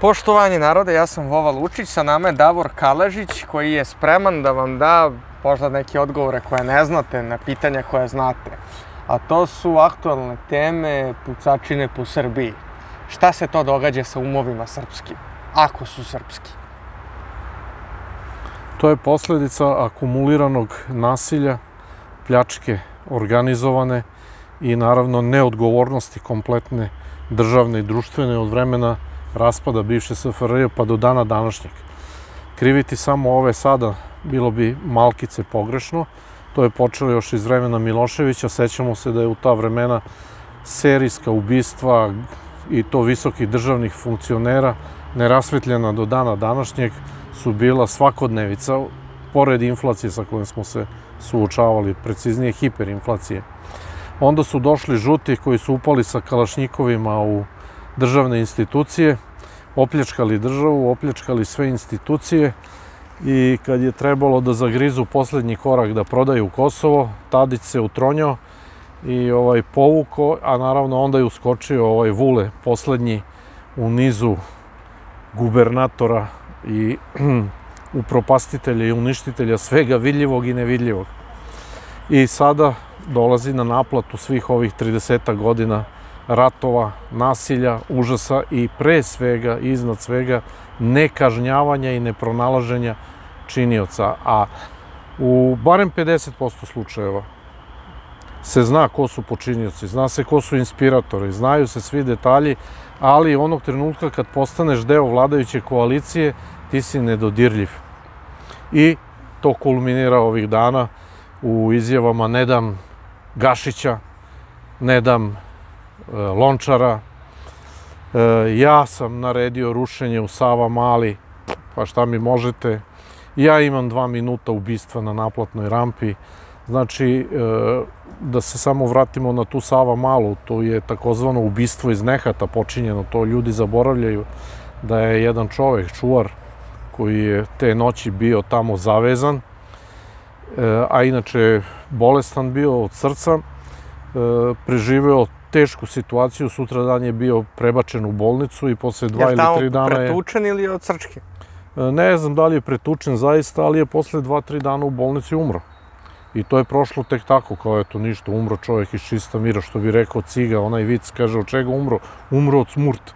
Poštovanje narode, ja sam Vova Lučić, sa nama je Davor Kaležić koji je spreman da vam da možda neke odgovore koje ne znate na pitanja koje znate. A to su aktualne teme, pucačine po Srbiji. Šta se to događa sa umovima srpskim, ako su srpski? To je posljedica akumuliranog nasilja, pljačke organizovane i naravno neodgovornosti kompletne državne i društvene od vremena raspada bivše SFRJ pa do dana današnjeg. Kriviti samo ove sada bilo bi malkice pogrešno. To je počelo još iz vremena Miloševića. Sećamo se da je u ta vremena serijska ubistva i to visokih državnih funkcionera nerasvetljena do dana današnjeg su bila svakodnevica, pored inflacije sa kojom smo se suočavali, preciznije hiperinflacije. Onda su došli žuti koji su upali sa kalašnjikovima u državne institucije, opljačkali državu, opljačkali sve institucije i kad je trebalo da zagrizu poslednji korak da prodaju Kosovo, Tadić se utronjao i povukao, a naravno onda je uskočio Vule, poslednji u nizu gubernatora i upropastitelja i uništitelja svega vidljivog i nevidljivog. I sada dolazi na naplatu svih ovih 30 godina ratova, nasilja, užasa i pre svega, iznad svega, nekažnjavanja i nepronalaženja činioca. A u barem 50% slučajeva se zna ko su počinioci, zna se ko su inspiratori, znaju se svi detalji, ali onog trenutka kad postaneš deo vladajuće koalicije, ti si nedodirljiv. I to kulminira ovih dana u izjavama ne dam Gašića, ne dam Lončara, ja sam naredio rušenje u Savamali, pa šta mi možete, ja imam 2 minuta ubistva na naplatnoj rampi. Znači, da se samo vratimo na tu Savamalu, to je takozvano ubistvo iz nehata počinjeno, to ljudi zaboravljaju da je jedan čovek, čuvar, koji je te noći bio tamo zavezan, a inače bolestan bio od srca, preživeo tešku situaciju, sutradan je bio prebačen u bolnicu i posle 2 ili 3 dana je... Je li tamo pretučen ili od srčke? Ne znam da li je pretučen zaista, ali je posle 2-3 dana u bolnici umro. I to je prošlo tek tako, kao eto ništa, umro čovjek iz čista mira, što bi rekao Ciga, onaj vic, kaže od čega umro? Umro od smurt.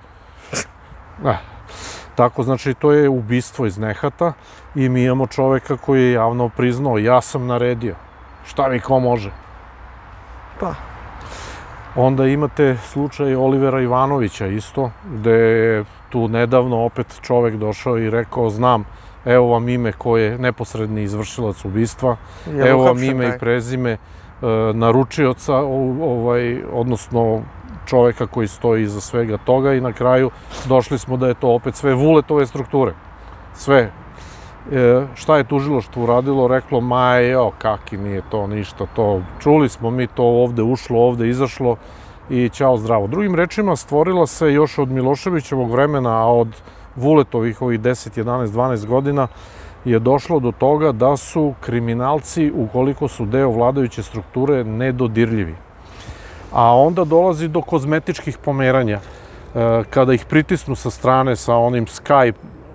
Tako, znači, to je ubistvo iz nehata i mi imamo čoveka koji je javno priznao, ja sam naredio, šta mi ko može? Pa. Onda imate slučaj Olivera Ivanovića isto, gde je tu nedavno opet čovek došao i rekao, znam, evo vam ime ko je neposredni izvršilac ubistva, evo vam ime i prezime naručioca, odnosno čoveka koji stoji iza svega toga i na kraju došli smo da je to opet sve Vuletove strukture. Sve. Šta je tužilaštvo uradilo? Reklo, ma kaki nije to ništa, to čuli smo mi to ovde ušlo, ovde izašlo i ćao zdravo. Drugim rečima, stvorila se još od Miloševićevog vremena, a od Vuletovih ovih 10, 11, 12 godina je došlo do toga da su kriminalci, ukoliko su deo vladajuće strukture, nedodirljivi. A onda dolazi do kozmetičkih pomeranja. Kada ih pritisnu sa strane sa onim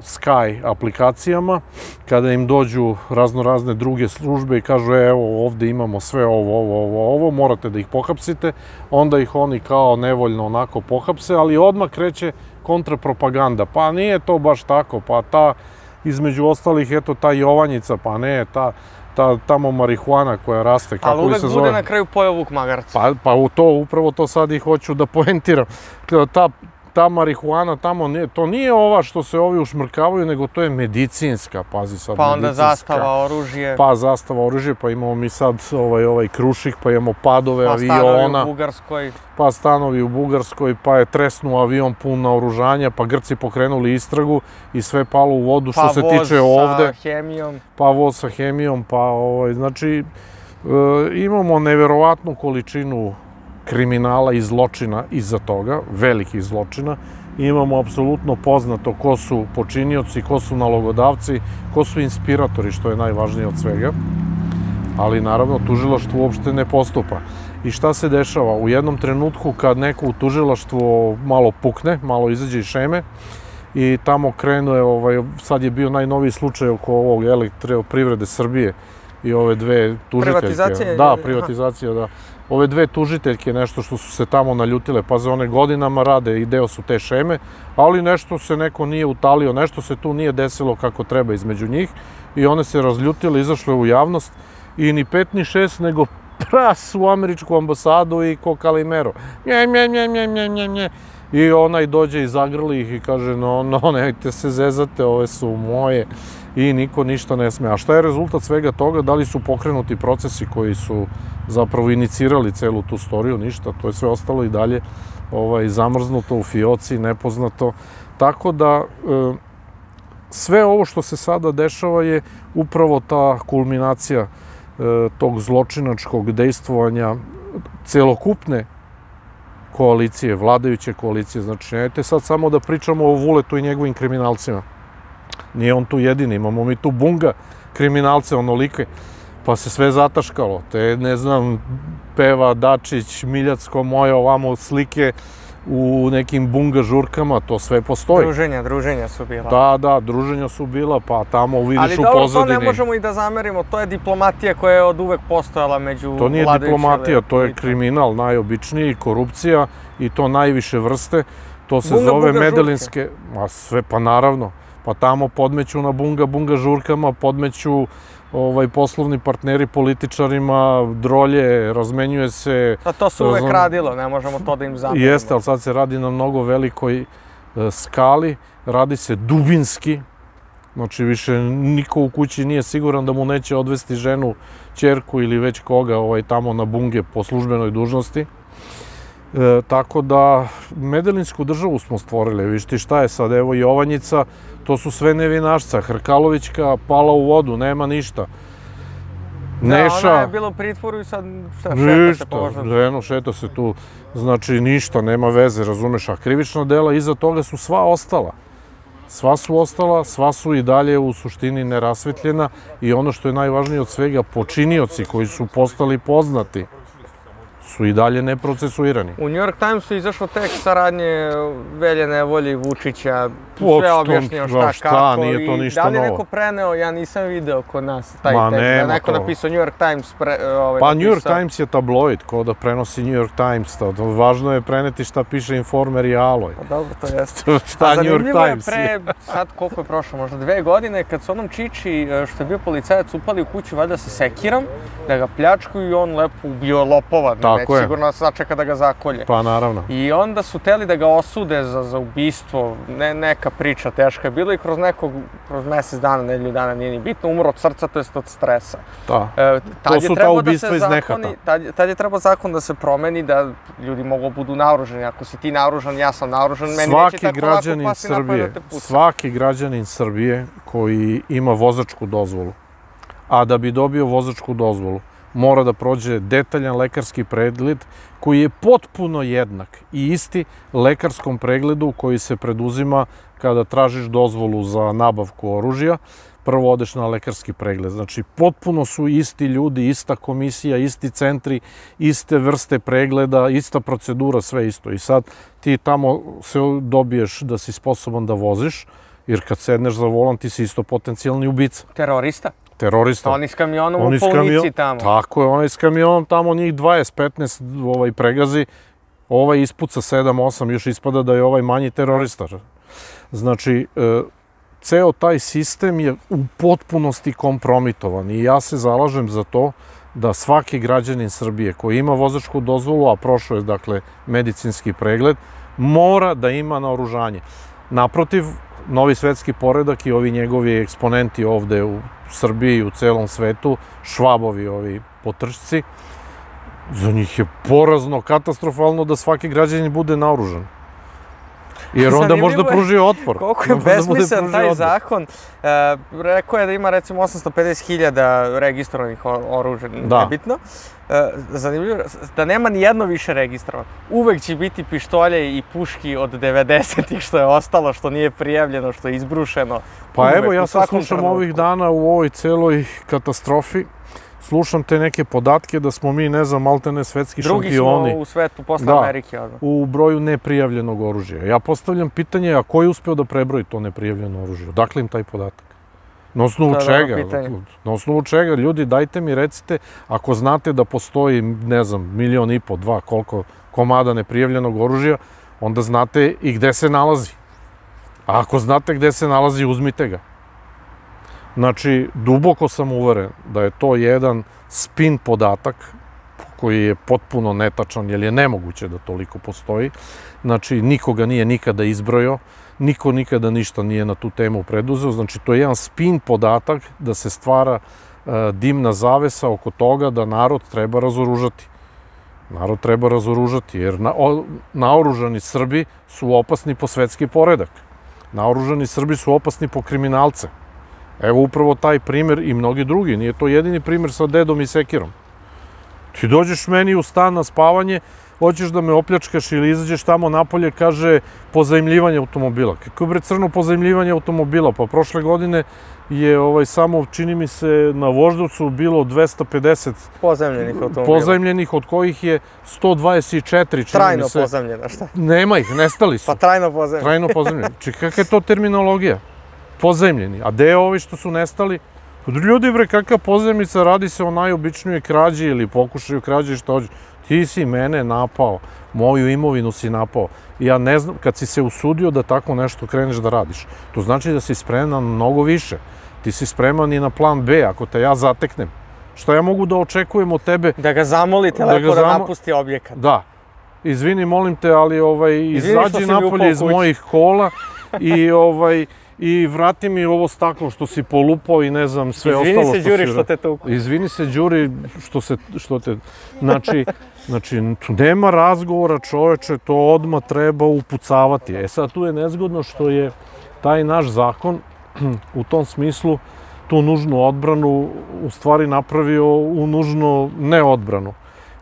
Sky aplikacijama, kada im dođu raznorazne druge službe i kažu evo ovde imamo sve ovo, morate da ih pohapsite, onda ih oni kao nevoljno onako pohapse, ali odmah kreće kontrapropaganda. Pa nije to baš tako, pa ta, između ostalih, eto ta Jovanjica, pa ne, tamo marihuana koja raste, kako li se zove. Ali uvek bude na kraju pojeo vuk magarca. Pa upravo to sad i hoću da poentiram. Ta marihuana tamo, to nije ova što se ovi ušmrkavaju, nego to je medicinska, pazi sad, medicinska. Pa onda zastava, oružje. Pa zastava, oružje, pa imamo mi sad ovaj Krušik, pa imamo padove aviona. Pa stanovi u Bugarskoj. Pa stanovi u Bugarskoj, pa je tresnuo avion pun naoružanja, pa Grci pokrenuli istragu i sve palo u vodu što se tiče ovde. Pa voz sa hemijom. Pa voz sa hemijom, pa znači imamo neverovatnu količinu kriminala i zločina iza toga, velikih zločina. Imamo apsolutno poznato ko su počinioci, ko su nalogodavci, ko su inspiratori, što je najvažnije od svega. Ali naravno tužilaštvo uopšte ne postupa. I šta se dešava? U jednom trenutku kad neko u tužilaštvu malo pukne, malo izađe iz šeme, i tamo krenuo, sad je bio najnoviji slučaj oko ovog Elektroprivrede Srbije i ove dve tužiteljke. Privatizacije? Da, privatizacija, da. Ove dve tužiteljke, nešto što su se tamo naljutile, pa za one godinama rade i deo su te šeme, ali nešto se neko nije utalio, nešto se tu nije desilo kako treba između njih i one se razljutile, izašle u javnost i ni 5 ni 6, nego pras u američku ambasadu i ko Kalimero. Nje. I onaj dođe i zagrli ih i kaže, no, nemojte se zezate, ove su moje i niko ništa ne sme. A šta je rezultat svega toga? Da li su pokrenuti procesi koji su zapravo inicirali celu tu storiju? Ništa, to je sve ostalo i dalje zamrznuto u fioci, nepoznato. Tako da sve ovo što se sada dešava je upravo ta kulminacija tog zločinačkog dejstvovanja celokupne koalicije, vladajuće koalicije. Znači, nemojte sad samo da pričamo o Vuletu i njegovim kriminalcima. Nije on tu jedini, imamo mi tu bunga kriminalce, onolike, pa se sve zataškalo. Te, ne znam, Peva, Dačić, Miljacko, moje ovamo slike u nekim bunga žurkama, to sve postoji. Druženja su bila. Da, druženja su bila, pa tamo vidiš u pozadini. Ali dobro, to ne možemo i da zamerimo, to je diplomatija koja je od uvek postojala među vladajućim. To nije diplomatija, to je kriminal najobičniji, korupcija i to najviše vrste. To se zove medelinske, pa naravno, pa tamo podmeću na bunga žurkama, podmeću poslovni partneri političarima, drolje, razmenjuje se... A to se uvek radilo, ne možemo to da im zamerimo. Jeste, ali sad se radi na mnogo velikoj skali, radi se dubinski, znači više niko u kući nije siguran da mu neće odvesti ženu, ćerku ili već koga tamo na bunge po službenoj dužnosti. Tako da, medelinsku državu smo stvorili, viš ti šta je sad, evo Jovanjica, to su sve nevinašca, Hrkalovićka pala u vodu, nema ništa. Neša... Da, ona je bila u pritvoru i sad šeta se povožno. Ništa, šeta se tu, znači ništa, nema veze, razumeš, a krivična dela iza toga su sva ostala. Sva su i dalje u suštini nerasvetljena i ono što je najvažnije od svega, počinioci koji su postali poznati su i dalje neprocesuirani. U New York Timesu je izašlo tek saradnje Velje Nevolje i Vučića, sve objašnjeno šta, kako nije to ništa novo. Da li je neko preneo, ja nisam video kod nas taj tekst, da je neko napisao New York Times. Pa New York Times je tabloid, ko da prenosi New York Times, važno je preneti šta piše Informer i Aloj. Dobro, to jeste. Šta New York Times je? Zanimljivo je sad koliko je prošlo, možda 2 godine, kad su onom Čiči, što je bio policajac, upali u kuću valjda sa sekirom, da ga pljačkuju i on lepo ubio lopova. Tako je. Sigurno sačeka da ga zakolje. Pa naravno. I onda su teli da ga osude za ubistvo, neka priča teška je bilo i kroz mjesec dana, nedelju dana, nije ni bitno, umro od srca, to jest od stresa. Da, to su ta ubistva iz nehata. Tad je trebao zakon da se promeni, da ljudi mogu budu naoružani. Ako si ti naoružan, ja sam naoružan, meni neće tako lako pasti napad da te puca. Svaki građanin Srbije koji ima vozačku dozvolu, a da bi dobio vozačku dozvolu, mora da prođe detaljan lekarski pregled koji je potpuno jednak i isti lekarskom pregledu koji se preduzima kada tražiš dozvolu za nabavku oružja. Prvo odeš na lekarski pregled. Znači, potpuno su isti ljudi, ista komisija, isti centri, iste vrste pregleda, ista procedura, sve isto. I sad ti tamo se dobiješ da si sposoban da voziš, jer kad sedneš za volan ti si isto potencijalni ubica. Terorista. Oni s kamionom u polnici tamo. Tako je, onaj s kamionom tamo njih 20-15 pregazi, ovaj ispuca 7-8, još ispada da je ovaj manji terorista. Znači, ceo taj sistem je u potpunosti kompromitovan i ja se zalažem za to da svaki građanin Srbije koji ima vozačku dozvolu, a prošao je, dakle, medicinski pregled, mora da ima naoružanje. Naprotiv, novi svetski poredak i ovi njegovi eksponenti ovde u Srbiji i u celom svetu, Švabovi ovi potrčci, za njih je porazno, katastrofalno da svaki građanin bude naoružan. Jer onda možda pruži otpor. Koliko je besmislen taj zakon. Rekao je da ima recimo 850.000 registrovanih oružja, nebitno. Zanimljivo, da nema ni jedno više registrovano. Uvek će biti pištolje i puški od 90-ih što je ostalo, što nije prijavljeno, što je izbrušeno. Pa evo, ja sad slušam ovih dana u ovoj celoj katastrofi, slušam te neke podatke da smo mi, ne znam, maltene svetski šampioni. Drugi smo u svetu posle Amerike. U broju neprijavljenog oružja. Ja postavljam pitanje, a ko je uspeo da prebroji to neprijavljeno oružje? Odakle im taj podatak? Na osnovu čega? Na osnovu čega? Ljudi, dajte mi, recite, ako znate da postoji, ne znam, 1,5 miliona, 2, koliko komada neprijavljenog oružja, onda znate i gde se nalazi. A ako znate gde se nalazi, uzmite ga. Znači, duboko sam uveren da je to jedan spin podatak koji je potpuno netačan, jer je nemoguće da toliko postoji. Znači, niko ga nije nikada izbrojao, niko nikada ništa nije na tu temu preduzeo. Znači, to je jedan spin podatak da se stvara dimna zavesa oko toga da narod treba razoružati. Narod treba razoružati, jer naoružani Srbi su opasni po svetski poredak. Naoružani Srbi su opasni po kriminalce. Evo upravo taj primer i mnogi drugi. Nije to jedini primer sa dedom i sekirom. Ti dođeš meni u stan na spavanje, hoćeš da me opljačkaš ili izađeš tamo napolje, kaže pozajmljivanje automobila. Kako je bre crno pozajmljivanje automobila? Pa prošle godine je samo, čini mi se, na Voždovcu bilo 250 pozajmljenih automobila. Pozajmljenih, od kojih je 124, čini mi se. Trajno pozajmljena, šta? Nema ih, nestali su. Pa trajno pozajmljeni. Trajno pozajmljeni. Čekaj, kakva je to terminologija? Pozajmljeni. A gde je ovi što su nestali? Ljudi, bre, kakva pozajmljica, radi se o najobičnijoj krađi ili pokušaju krađe, što hođe. Ti si mene napao, moju imovinu si napao. Ja ne znam, kad si se usudio da tako nešto kreneš da radiš, to znači da si spreman na mnogo više. Ti si spreman i na plan B, ako te ja zateknem. Šta ja mogu da očekujem od tebe? Da ga zamolite lepo da napusti objekat. Da. Izvini, molim te, ali izađi napolje iz mojih kola i vrati mi ovo staklo što si polupao i ne znam sve ostalo što si... Izvini se, Đuri, što te tuku. Izvini se, Đuri, što te... Znači, nema razgovora, čoveče, to odmah treba upucavati. E sad, tu je nezgodno što je taj naš zakon u tom smislu tu nužnu odbranu u stvari napravio u nužno neodbranu.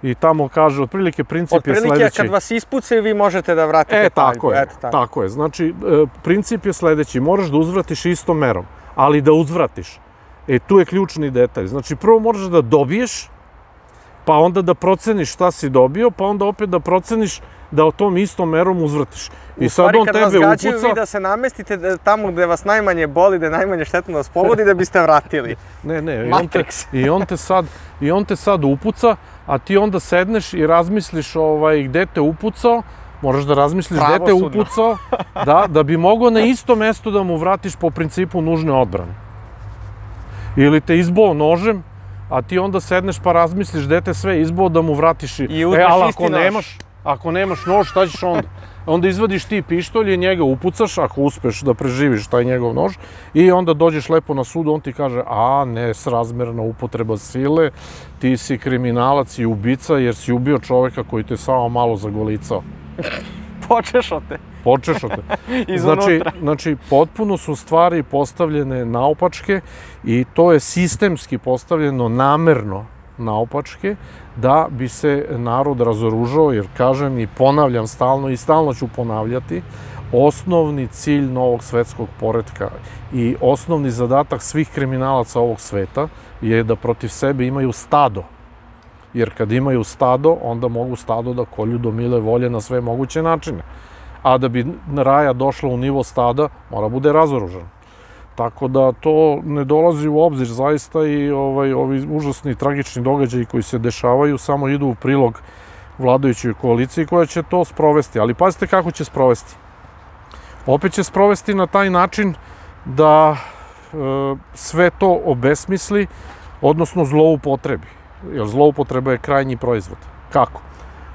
I tamo kaže, otprilike princip je sledeći. Otprilike, kad vas ispucaju, vi možete da vratite paljbu. Tako je. Znači, princip je sledeći. Moraš da uzvratiš istom merom, ali da uzvratiš. E, tu je ključni detalj. Znači, prvo moraš da dobiješ, pa onda da proceniš šta si dobio, pa onda opet da proceniš da o tom istom merom uzvratiš. U stvari, kad vas gađaju, vi da se namestite tamo gde vas najmanje boli, da je najmanje štetno da vas pogodi, da biste vratili. Ne, Matrix. I on te sad upuca, a ti onda sedneš i razmisliš gde te upucao, moraš da razmisliš gde te upucao, da bi mogao na isto mesto da mu vratiš po principu nužne odbrane. Ili te izboo nožem, a ti onda sedneš pa razmisliš gde te sve izboo da mu vratiš. I uzmeš isti nož. Ako nemaš nož, šta ćeš onda? Onda izvadiš ti pištolj i njega upucaš, ako uspeš da preživiš taj njegov nož, i onda dođeš lepo na sud, on ti kaže, a, nesrazmerna upotreba sile, ti si kriminalac i ubica jer si ubio čoveka koji te samo malo zagolicao. Počešao te. Znači, potpuno su stvari postavljene naopačke i to je sistemski postavljeno namerno naopačke, da bi se narod razoružao, jer kažem i ponavljam stalno i stalno ću ponavljati, osnovni cilj novog svetskog poretka i osnovni zadatak svih kriminalaca ovog sveta je da protiv sebe imaju stado. Jer kad imaju stado, onda mogu stado da kolju do mile volje na sve moguće načine. A da bi raja došla u nivo stada, mora bude razoružan. Tako da to ne dolazi u obzir zaista i ovi užasni tragični događaji koji se dešavaju samo idu u prilog vladajućoj koaliciji koja će to sprovesti. Ali pazite kako će sprovesti. Opet će sprovesti na taj način da sve to obesmisli, odnosno zloupotrebi. Jer zloupotreba je krajnji proizvod. Kako?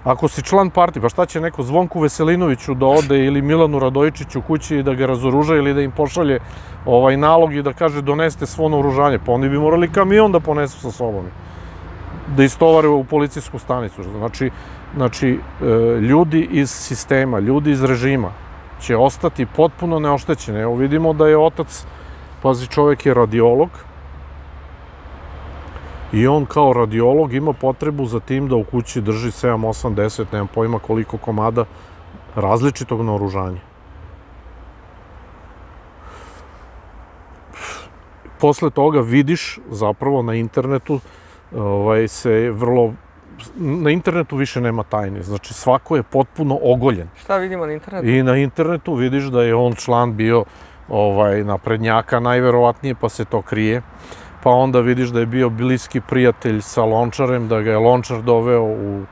Ako si član partije, pa šta će neko Zvonku Veselinoviću da ode ili Milanu Radojičiću kući i da ga razoruža ili da im pošalje nalog i da kaže donesite svo naoružanje, pa oni bi morali kamion da ponesu sa sobom, da istovare u policijsku stanicu. Znači, ljudi iz sistema, ljudi iz režima će ostati potpuno neoštećeni. Evo vidimo da je otac, pazi, čovjek je radiolog, i on kao radiolog ima potrebu za tim da u kući drži 7, 8, 10, nemam pojma koliko komada različitog naoružanja. Posle toga vidiš zapravo na internetu se vrlo... Na internetu više nema tajne, znači svako je potpuno ogoljen. Šta vidimo na internetu? I na internetu vidiš da je on član bio naprednjaka najverovatnije, pa se to krije. Pa onda vidiš da je bio bliski prijatelj sa Lončarem, da ga je Lončar doveo u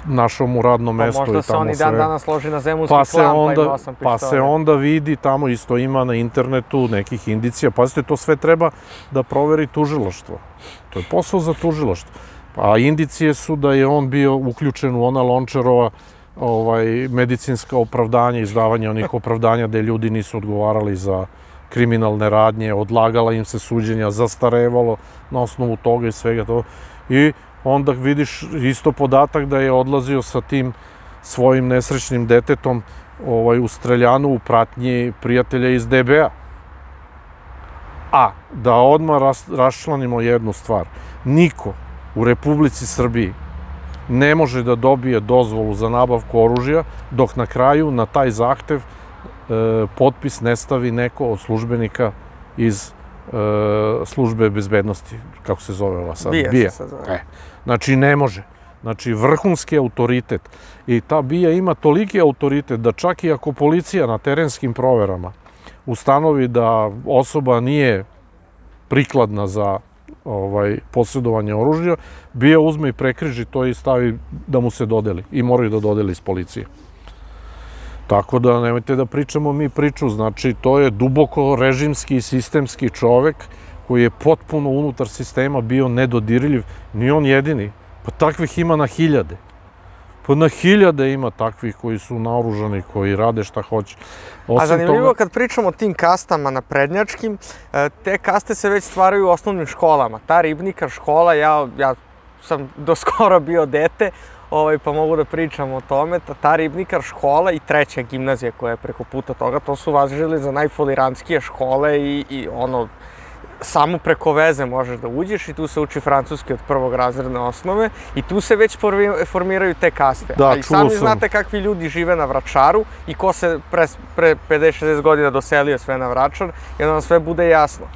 našao mu radno mesto. Pa možda se on i dan danas loži na zemunski klan, pa ima 8 pištolja. Pa se onda vidi, tamo isto ima na internetu nekih indicija. Pazite, to sve treba da proveri tužilaštvo. To je posao za tužilaštvo. A indicije su da je on bio uključen u ona Lončarova medicinska opravdanja, izdavanje onih opravdanja gde ljudi nisu odgovarali za kriminalne radnje, odlagala im se suđenja, zastarevalo na osnovu toga i svega toga. I onda vidiš isto podatak da je odlazio sa tim svojim nesrećnim detetom u streljanu u pratnji prijatelja iz DB-a. A da odmah raščlanimo jednu stvar. Niko u Republici Srbiji ne može da dobije dozvolu za nabavku oružja dok na kraju na taj zahtev potpis ne stavi neko od službenika iz službe bezbednosti, kako se zove ova sad? BIA. Znači ne može. Znači vrhunski autoritet. I ta BIA ima toliki autoritet da čak i ako policija na terenskim proverama ustanovi da osoba nije prikladna za posjedovanje oružja, BIA uzme i prekriži to i stavi da mu se dodeli. I moraju da dodeli iz policije. Tako da nemojte da pričamo mi priču, znači to je duboko režimski i sistemski čovek koji je potpuno unutar sistema bio nedodirljiv, ni on jedini. Pa takvih ima na hiljade. Pa na hiljade ima takvih koji su naoružani, koji rade šta hoće. A zanimljivo kad pričamo o tim kastama naprednjačkim, te kaste se već stvaraju u osnovnim školama. Ta ribnikar škola, ja sam do skoro bio dete, pa mogu da pričam o tome, ta ribnikar škola i treća gimnazija koja je preko puta toga, to su važili za najfolirantskije škole i samo preko veze možeš da uđeš i tu se uči francuski od prvog razredne osnove i tu se već formiraju te kaste. Da, a i sami znate kakvi ljudi žive na Vračaru i ko se pre 50-60 godina doselio sve na Vračar i onda vam sve bude jasno.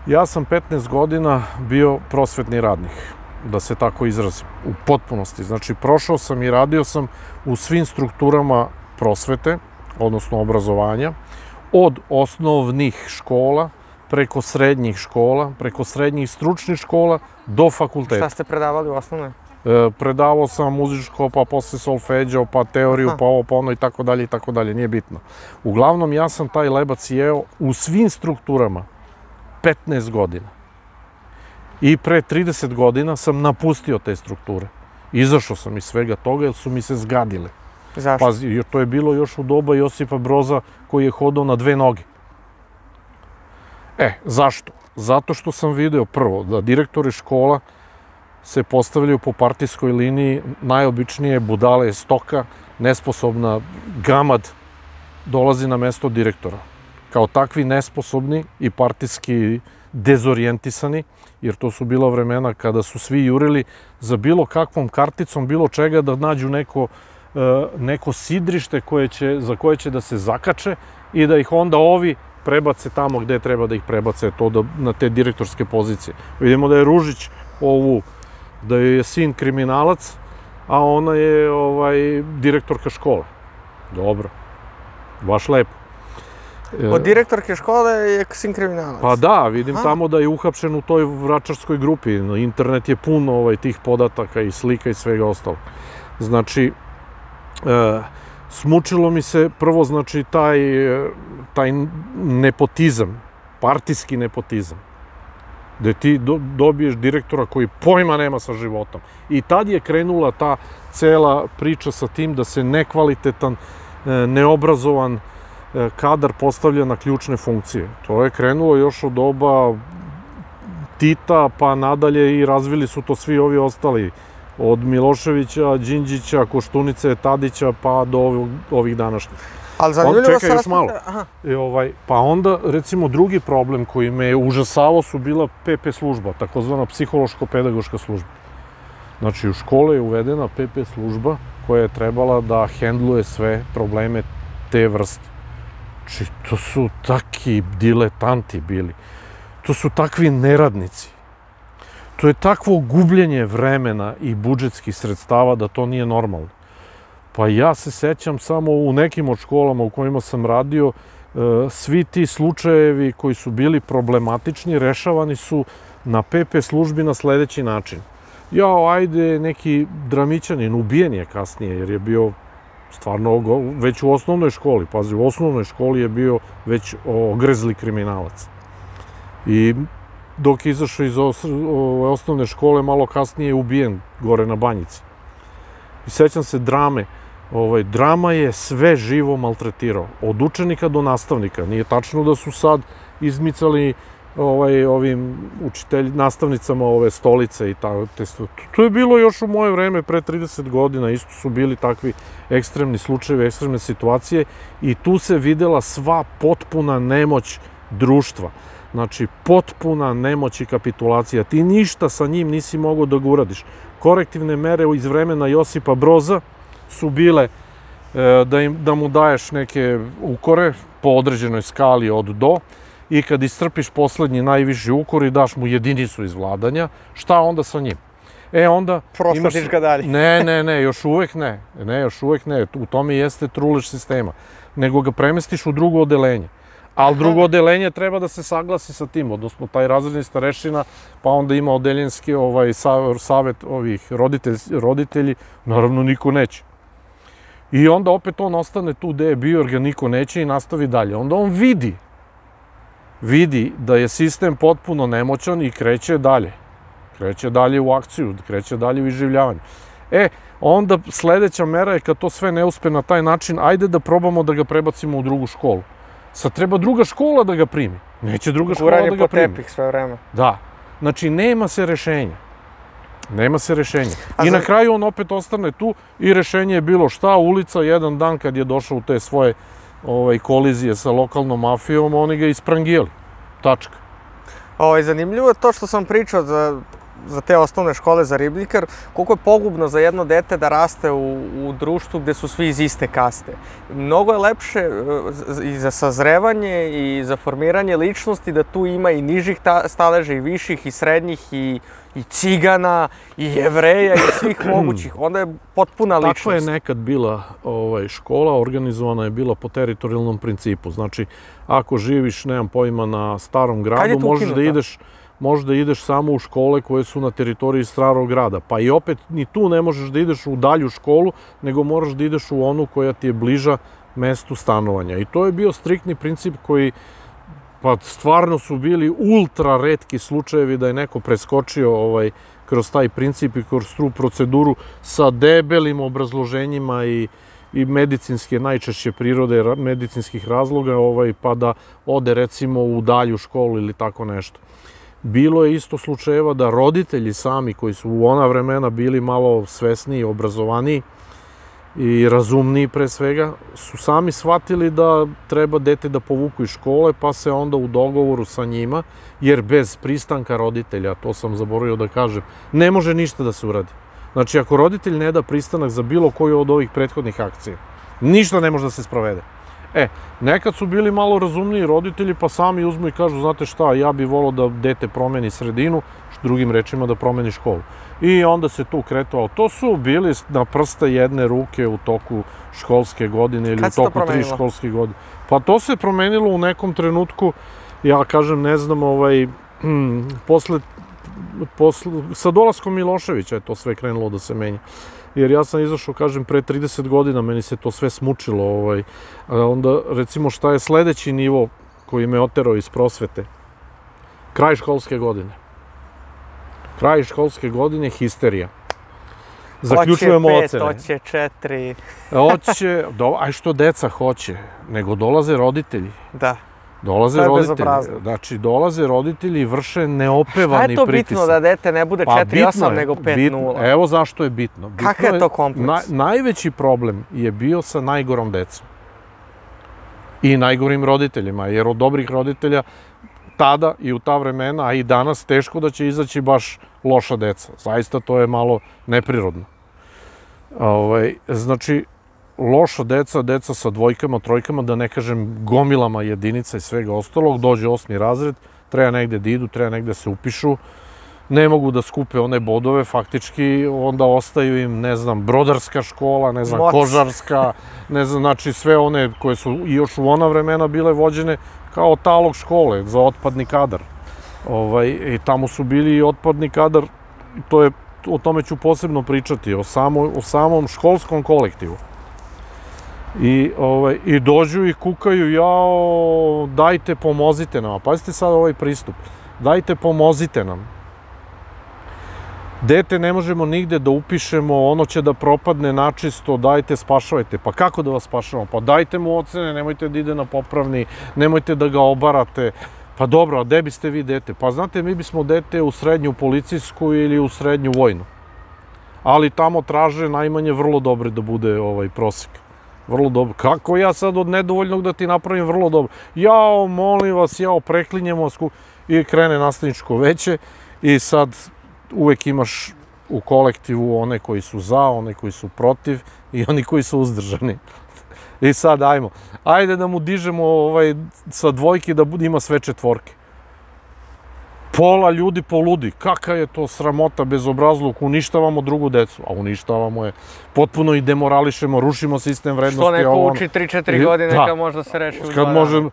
Ja sam 15 godina bio prosvetni radnik, da se tako izrazim, u potpunosti. Znači, prošao sam i radio sam u svim strukturama prosvete, odnosno obrazovanja, od osnovnih škola, preko srednjih škola, preko srednjih stručnih škola, do fakulteta. Šta ste predavali u osnovnoj? Predavao sam muzičko, pa posle solfeđo, pa teoriju, pa ovo, pa ono i tako dalje, nije bitno. Uglavnom, ja sam taj lebac jeo u svim strukturama 15 godina. I pre 30 godina sam napustio te strukture. Izašao sam iz svega toga jer su mi se zgadile. Zašto? Pazi, jer to je bilo još u doba Josipa Broza koji je hodao na 2 noge. Zašto? Zato što sam video prvo da direktori škola se postavljaju po partijskoj liniji, najobičnije budale stoka, nesposobna gamad dolazi na mesto direktora. Kao takvi nesposobni i partijski dezorijentisani, jer to su bila vremena kada su svi jurili za bilo kakvom karticom, bilo čega da nađu neko sidrište za koje će da se zakače i da ih onda ovi prebace tamo gde treba da ih prebace, na te direktorske pozicije. Vidimo da je Ružić da je sin kriminalac, a ona je direktorka škole. Dobro, baš lepo. Od direktorke škole je sin kriminalac? Pa da, vidim tamo da je uhapšen u toj vračarskoj grupi. Internet je pun tih podataka i slika i svega ostalog. Znači, smučilo mi se prvo, znači, taj nepotizam, partijski nepotizam, gde ti dobiješ direktora koji pojma nema sa životom. I tad je krenula ta cela priča sa tim da se nekvalitetan, neobrazovan kadar postavlja na ključne funkcije. To je krenulo još od doba Tita, pa nadalje i razvili su to svi ovi ostali. Od Miloševića, Đinđića, Koštunice, Tadića, pa do ovih današnjih. Ali zanimljivo čekaj još malo. Pa onda, recimo, drugi problem koji me je užasavao su bila PP služba, takozvana psihološko-pedagoška služba. Znači, u škole je uvedena PP služba koja je trebala da hendluje sve probleme te vrste. Znači, to su takvi diletanti bili. To su takvi neradnici. To je takvo gubljenje vremena i budžetskih sredstava da to nije normalno. Pa ja se sećam samo u nekim od školama u kojima sam radio, svi ti slučajevi koji su bili problematični rešavani su na PP službi na sledeći način. Jao, ajde, neki Dramićanin, ubijen je kasnije jer je bio stvarno već u osnovnoj školi, pazi, u osnovnoj školi je bio već ogrezli kriminalac. I dok je izašao iz osnovne škole, malo kasnije je ubijen gore na Banjici. I sećam se drame. Drama je sve živo maltretirao, od učenika do nastavnika. Nije tačno da su sad izmicali ovim nastavnicama ove stolice i te stvari. To je bilo još u moje vreme, pre 30 godina, isto su bili takvi ekstremni slučajevi, ekstremne situacije i tu se videla sva potpuna nemoć društva. Znači, potpuna nemoć i kapitulacija. Ti ništa sa njim nisi mogao da ga uradiš. Korektivne mere iz vremena Josipa Broza su bile da mu daješ neke ukore po određenoj skali od do i kad iscrpiš poslednji najviši ukor i daš mu jedinicu iz vladanja, šta onda sa njim? Onda... Proslatiš ga dalje. Ne, još uvek ne. Još uvek ne. U tome jeste trulež sistema. Nego ga premestiš u drugo odelenje. Ali drugo odelenje treba da se saglasi sa tim, odnosno taj razredni starešina, pa onda ima odeljenski savet ovih roditelji, naravno niko neće. I onda opet on ostane tu gde je bio jer ga niko neće i nastavi dalje. Onda on vidi da je sistem potpuno nemoćan i kreće dalje. Kreće dalje u akciju, kreće dalje u iživljavanje. Onda sledeća mera je kad to sve ne uspe na taj način, ajde da probamo da ga prebacimo u drugu školu. Sad treba druga škola da ga primi. Neće druga škola da ga primi. Guranje po tepih sve vreme. Da. Znači, nema se rešenja. Nema se rešenja. I na kraju on opet ostane tu i rešenje je bilo šta, ulica, jedan dan kad je došao u te svoje kolizije sa lokalnom mafijom, oni ga isprangijali. Tačka. Zanimljivo je to što sam pričao za te osnovne škole za ribnikar, koliko je pogubno za jedno dete da raste u društvu gde su svi iz iste kaste. Mnogo je lepše i za sazrevanje i za formiranje ličnosti da tu ima i nižih staleža i viših i srednjih i cigana i Jevreja i svih mogućih. Onda je potpuna ličnost. Takva je nekad bila škola, organizovana je bila po teritorijalnom principu. Znači, ako živiš, nemam pojma, na starom gradu, možeš da ideš samo u škole koje su na teritoriji starog grada. Pa i opet ni tu ne možeš da ideš u dalju školu, nego moraš da ideš u onu koja ti je bliža mestu stanovanja. I to je bio striktni princip koji, pa stvarno su bili ultra retki slučajevi da je neko preskočio kroz taj princip i kroz tu proceduru sa debelim obrazloženjima i medicinske, najčešće prirode, medicinskih razloga, pa da ode recimo u dalju školu ili tako nešto. Bilo je isto slučajeva da roditelji sami, koji su u ona vremena bili malo svesniji, obrazovaniji i razumniji pre svega, su sami shvatili da treba dete da povuku iz škole, pa se onda u dogovoru sa njima, jer bez pristanka roditelja, to sam zaboravio da kažem, ne može ništa da se uradi. Znači, ako roditelj ne da pristanak za bilo koju od ovih prethodnih akcija, ništa ne može da se sprovede. Nekad su bili malo razumniji roditelji, pa sami uzmu i kažu, znate šta, ja bih volao da dete promeni sredinu, drugim rečima da promeni školu. I onda se tu kretalo. To su bili na prste jedne ruke u toku školske godine ili u toku 3 školske godine. Pa to se promenilo u nekom trenutku, ja kažem, ne znam, sa dolaskom Miloševića je to sve krenulo da se menja. Jer ja sam izašao, kažem, pre 30 godina, meni se to sve smučilo. Onda, recimo, šta je sledeći nivo koji me oterao iz prosvete? Kraj školske godine. Kraj školske godine, histerija. Zaključujemo ocene. Hoće 5, hoće 4. Hoće, aj što deca hoće, nego dolaze roditelji. Da. Dolaze roditelji, znači dolaze roditelji i vrše neopevani pritisak. Šta je to bitno da dete ne bude 4-8 nego 5-0? Evo zašto je bitno. Kakav je to kompleks? Najveći problem je bio sa najgorom decom. I najgorim roditeljima, jer od dobrih roditelja tada i u ta vremena, a i danas, teško da će izaći baš loša deca. Zaista to je malo neprirodno. Znači, loša deca, deca sa dvojkama, trojkama, da ne kažem gomilama jedinica i svega ostalog, dođe 8. razred, treba negde da idu, treba negde se upišu ne mogu da skupe one bodove, faktički onda ostaju im, ne znam, brodarska škola, ne znam, kožarska, ne znam, znači sve one koje su još u ona vremena bile vođene kao talog škole za otpadni kadar. I tamo su bili i otpadni kadar, o tome ću posebno pričati, o samom školskom kolektivu. I dođu i kukaju, jao, dajte, pomozite nam. Pazite sad ovaj pristup. Dajte, pomozite nam. Dete ne možemo nigde da upišemo, ono će da propadne načisto, dajte, spašavajte. Pa kako da vas spašavamo? Pa dajte mu ocene, nemojte da ide na popravni, nemojte da ga obarate. Pa dobro, a gde biste vi dete? Pa znate, mi bismo dete u srednju policijsku ili u srednju vojnu. Ali tamo traže najmanje vrlo dobre da bude prosek. Vrlo dobro. Kako ja sad od nedovoljnog da ti napravim vrlo dobro? Jao, molim vas, jao, preklinjem vas. I krene nastavničko veće i sad uvek imaš u kolektivu one koji su za, one koji su protiv i oni koji su uzdržani. I sad, ajde da mu dižemo sa dvojke da ima sve četvorke. Pola ljudi poludi. Kaka je to sramota, bezobrazluk, uništavamo drugu decu. A uništavamo je, potpuno i demorališemo, rušimo sistem vrednosti. Što neko uči 3-4 godine kad možda se reši u 2 dana.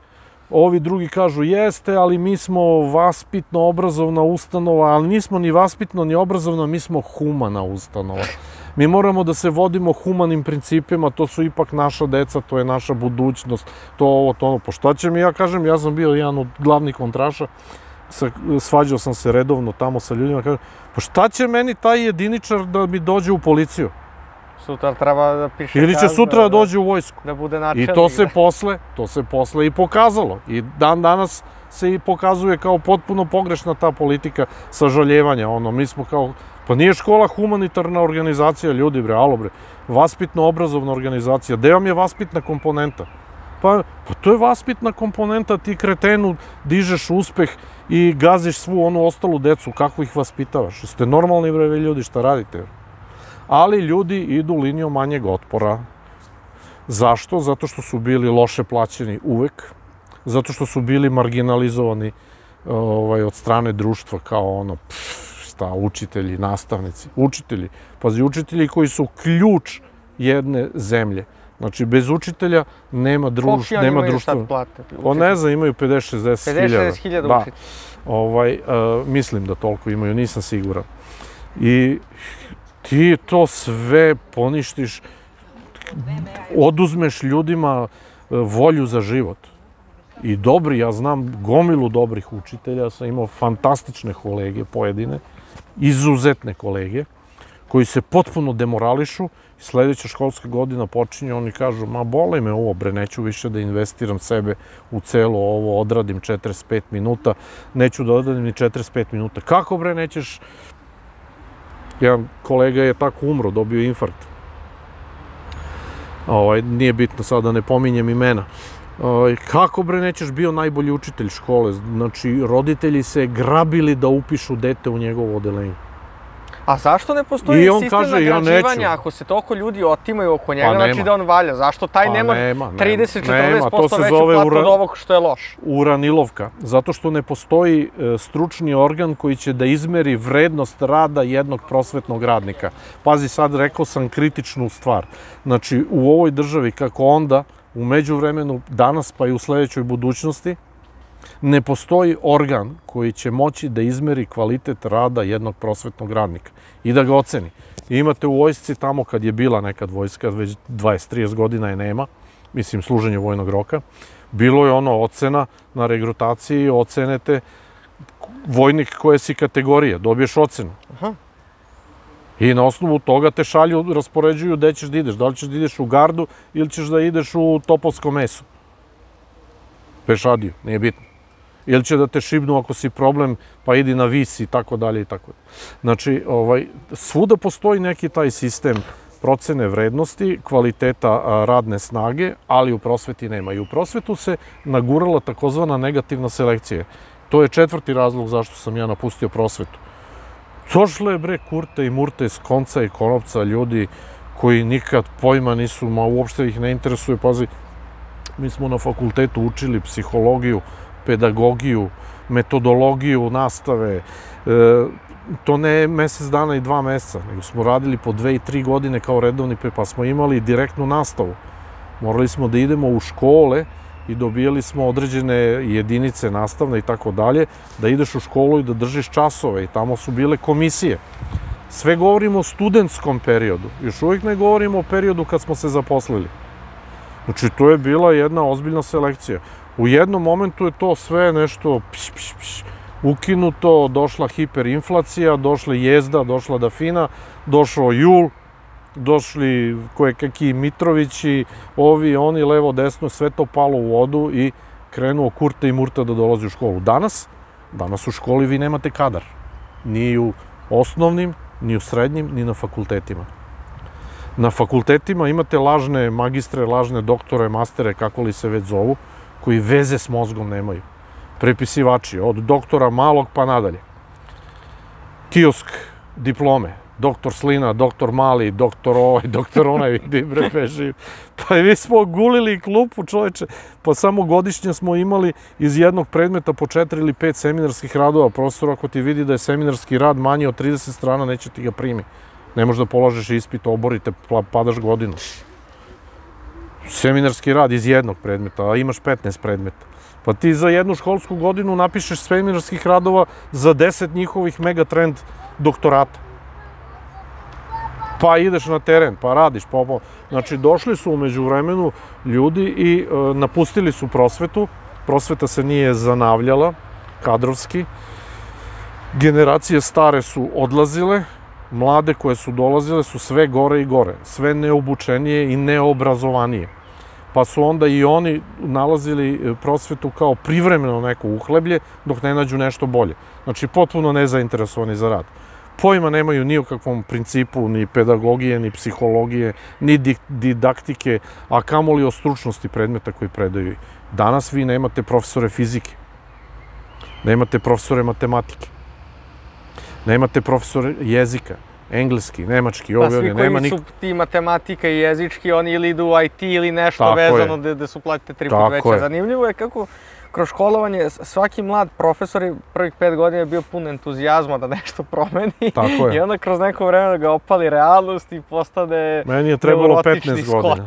Ovi drugi kažu, jeste, ali mi smo vaspitno-obrazovna ustanova, ali nismo ni vaspitno ni obrazovna, mi smo humana ustanova. Mi moramo da se vodimo humanim principima, to su ipak naša deca, to je naša budućnost, to ovo, to ono. Po šta će mi, ja kažem, ja sam bio jedan od glavnih kontraša, svađao sam se redovno tamo sa ljudima, kažem, pa šta će meni taj jediničar da mi dođe u policiju? Sutra treba da piše kaznu. Ili će sutra da dođe u vojsku. Da bude načelnik. I to se posle i pokazalo. I dan danas se i pokazuje kao potpuno pogrešna ta politika sažaljevanja. Mi smo kao, pa nije škola humanitarna organizacija, ljudi bre, alo bre, vaspitno-obrazovna organizacija. Gde vam je vaspitna komponenta? Pa to je vaspitna komponenta, ti kretenu dižeš uspeh i gaziš svu onu ostalu decu, kako ih vaspitavaš? Ste normalni bre ljudi, šta radite? Ali ljudi idu linijom manjeg otpora. Zašto? Zato što su bili loše plaćeni uvek, zato što su bili marginalizovani od strane društva kao učitelji, nastavnici, učitelji. Pazi, učitelji koji su ključ jedne zemlje. Znači, bez učitelja nema društva. Koliko imaju sad plate? Pa ne znam, imaju 50-60 hiljada. 50-60 hiljada učitelja. Mislim da toliko imaju, nisam siguran. I ti to sve poništiš, oduzmeš ljudima volju za život. I dobri, ja znam gomilu dobrih učitelja, sam imao fantastične kolege pojedine, izuzetne kolege, koji se potpuno demorališu i sledeća školska godina počinje, oni kažu, ma boli me ovo bre, neću više da investiram sebe u celo ovo, odradim 45 minuta, neću da odradim ni 45 minuta. Kako bre nećeš? Jedan kolega je tako umro, dobio infarkt. Nije bitno sad da ne pominjem imena. Kako bre nećeš, bio najbolji učitelj škole? Znači, roditelji se grabili da upišu dete u njegovo odeljenje. A zašto ne postoji sistem nagrađivanja? Ako se toliko ljudi otimaju oko njega, znači da on valja. Zašto taj nema 30-40% veću platu od ovog što je loš? Uranilovka. Zato što ne postoji stručni organ koji će da izmeri vrednost rada jednog prosvetnog radnika. Pazi, sad rekao sam kritičnu stvar. Znači, u ovoj državi, kako onda, u međuvremenu, danas pa i u sledećoj budućnosti, ne postoji organ koji će moći da izmeri kvalitet rada jednog prosvetnog radnika i da ga oceni. Imate u vojsci tamo kad je bila nekad vojska, već 20-30 godina je nema, mislim služenje vojnog roka, bilo je ocena na regrutaciji, ocenete vojnik koje si kategorije, dobiješ ocenu. I na osnovu toga te šalju, raspoređuju gde ćeš da ideš, da li ćeš da ideš u gardu ili ćeš da ideš u topovsko meso. Pešadiju, nije bitno. Ili će da te šibnu ako si problem, pa idi na vis i tako dalje i tako dalje. Znači, svuda postoji neki taj sistem procene vrednosti, kvaliteta radne snage, ali u prosveti nema. I u prosvetu se nagurala takozvana negativna selekcija. To je 4. razlog zašto sam ja napustio prosvetu. Došle bre kurte i murte s konca i konopca ljudi koji nikad pojma nisu, ma uopšte ih ne interesuje, pazi, mi smo na fakultetu učili psihologiju, pedagogiju, metodologiju nastave, to ne mesec dana i 2 meseca, nego smo radili po 2 i 3 godine kao redovni, pa smo imali direktnu nastavu. Morali smo da idemo u škole i dobijali smo određene jedinice nastavne i tako dalje, da ideš u školu i da držiš časove i tamo su bile komisije. Sve govorimo o studentskom periodu, još uvijek ne govorimo o periodu kad smo se zaposlili. Znači, to je bila jedna ozbiljna selekcija. U jednom momentu je to sve nešto ukinuto, došla hiperinflacija, došla jezda, došla Dafina, došao jul, došli kojekaki Mitrovići, ovi, oni, levo, desno, sve to palo u vodu i krenuo Kurta i Murta da dolazi u školu. Danas u školi vi nemate kadar. Ni u osnovnim, ni u srednjim, ni na fakultetima. Na fakultetima imate lažne magistre, lažne doktore, mastere, kako li se već zovu, koji veze s mozgom nemaju. Prepisivači, od doktora malog pa nadalje. Kiosk, diplome, doktor Slina, doktor Mali, doktor ovaj, doktor onaj, vidi bre peži. Pa i mi smo gulili klupu, čoveče. Pa samo godišnje smo imali iz jednog predmeta po 4 ili 5 seminarskih radova. Profesor, ako ti vidi da je seminarski rad manji od 30 strana, neće ti ga primi. Ne možeš da polažeš ispit, oborite, padaš godinu. Seminarski rad iz jednog predmeta, a imaš 15 predmeta. Pa ti za jednu školsku godinu napišeš seminarskih radova za 10 njihovih megatrend doktorata. Pa ideš na teren, pa radiš, pa... Znači, došli su umeđu vremenu ljudi i napustili su prosvetu. Prosveta se nije zanavljala kadrovski. Generacije stare su odlazile, mlade koje su dolazile su sve gore i gore, sve neobučenije i neobrazovanije. Pa su onda i oni nalazili prosvetu kao privremeno neko uhleblje dok ne nađu nešto bolje. Znači, potpuno nezainteresovani za rad. Pojma nemaju ni o kakvom principu, ni pedagogije, ni psihologije, ni didaktike, a kamoli o stručnosti predmeta koji predaju. Danas vi nemate profesore fizike, nemate profesore matematike, nemate profesore jezika, engleski, nemački, ovi, oni, nema nikog. Pa svi koji su ti matematika i jezički, oni ili idu u IT ili nešto vezano gde su platite 3 puta veće. Zanimljivo je kako kroz školovanje svaki mlad profesor prvih 5 godina je bio pun entuzijazma da nešto promeni. I onda kroz neko vreme ga opali realnost i postane neurotični skot.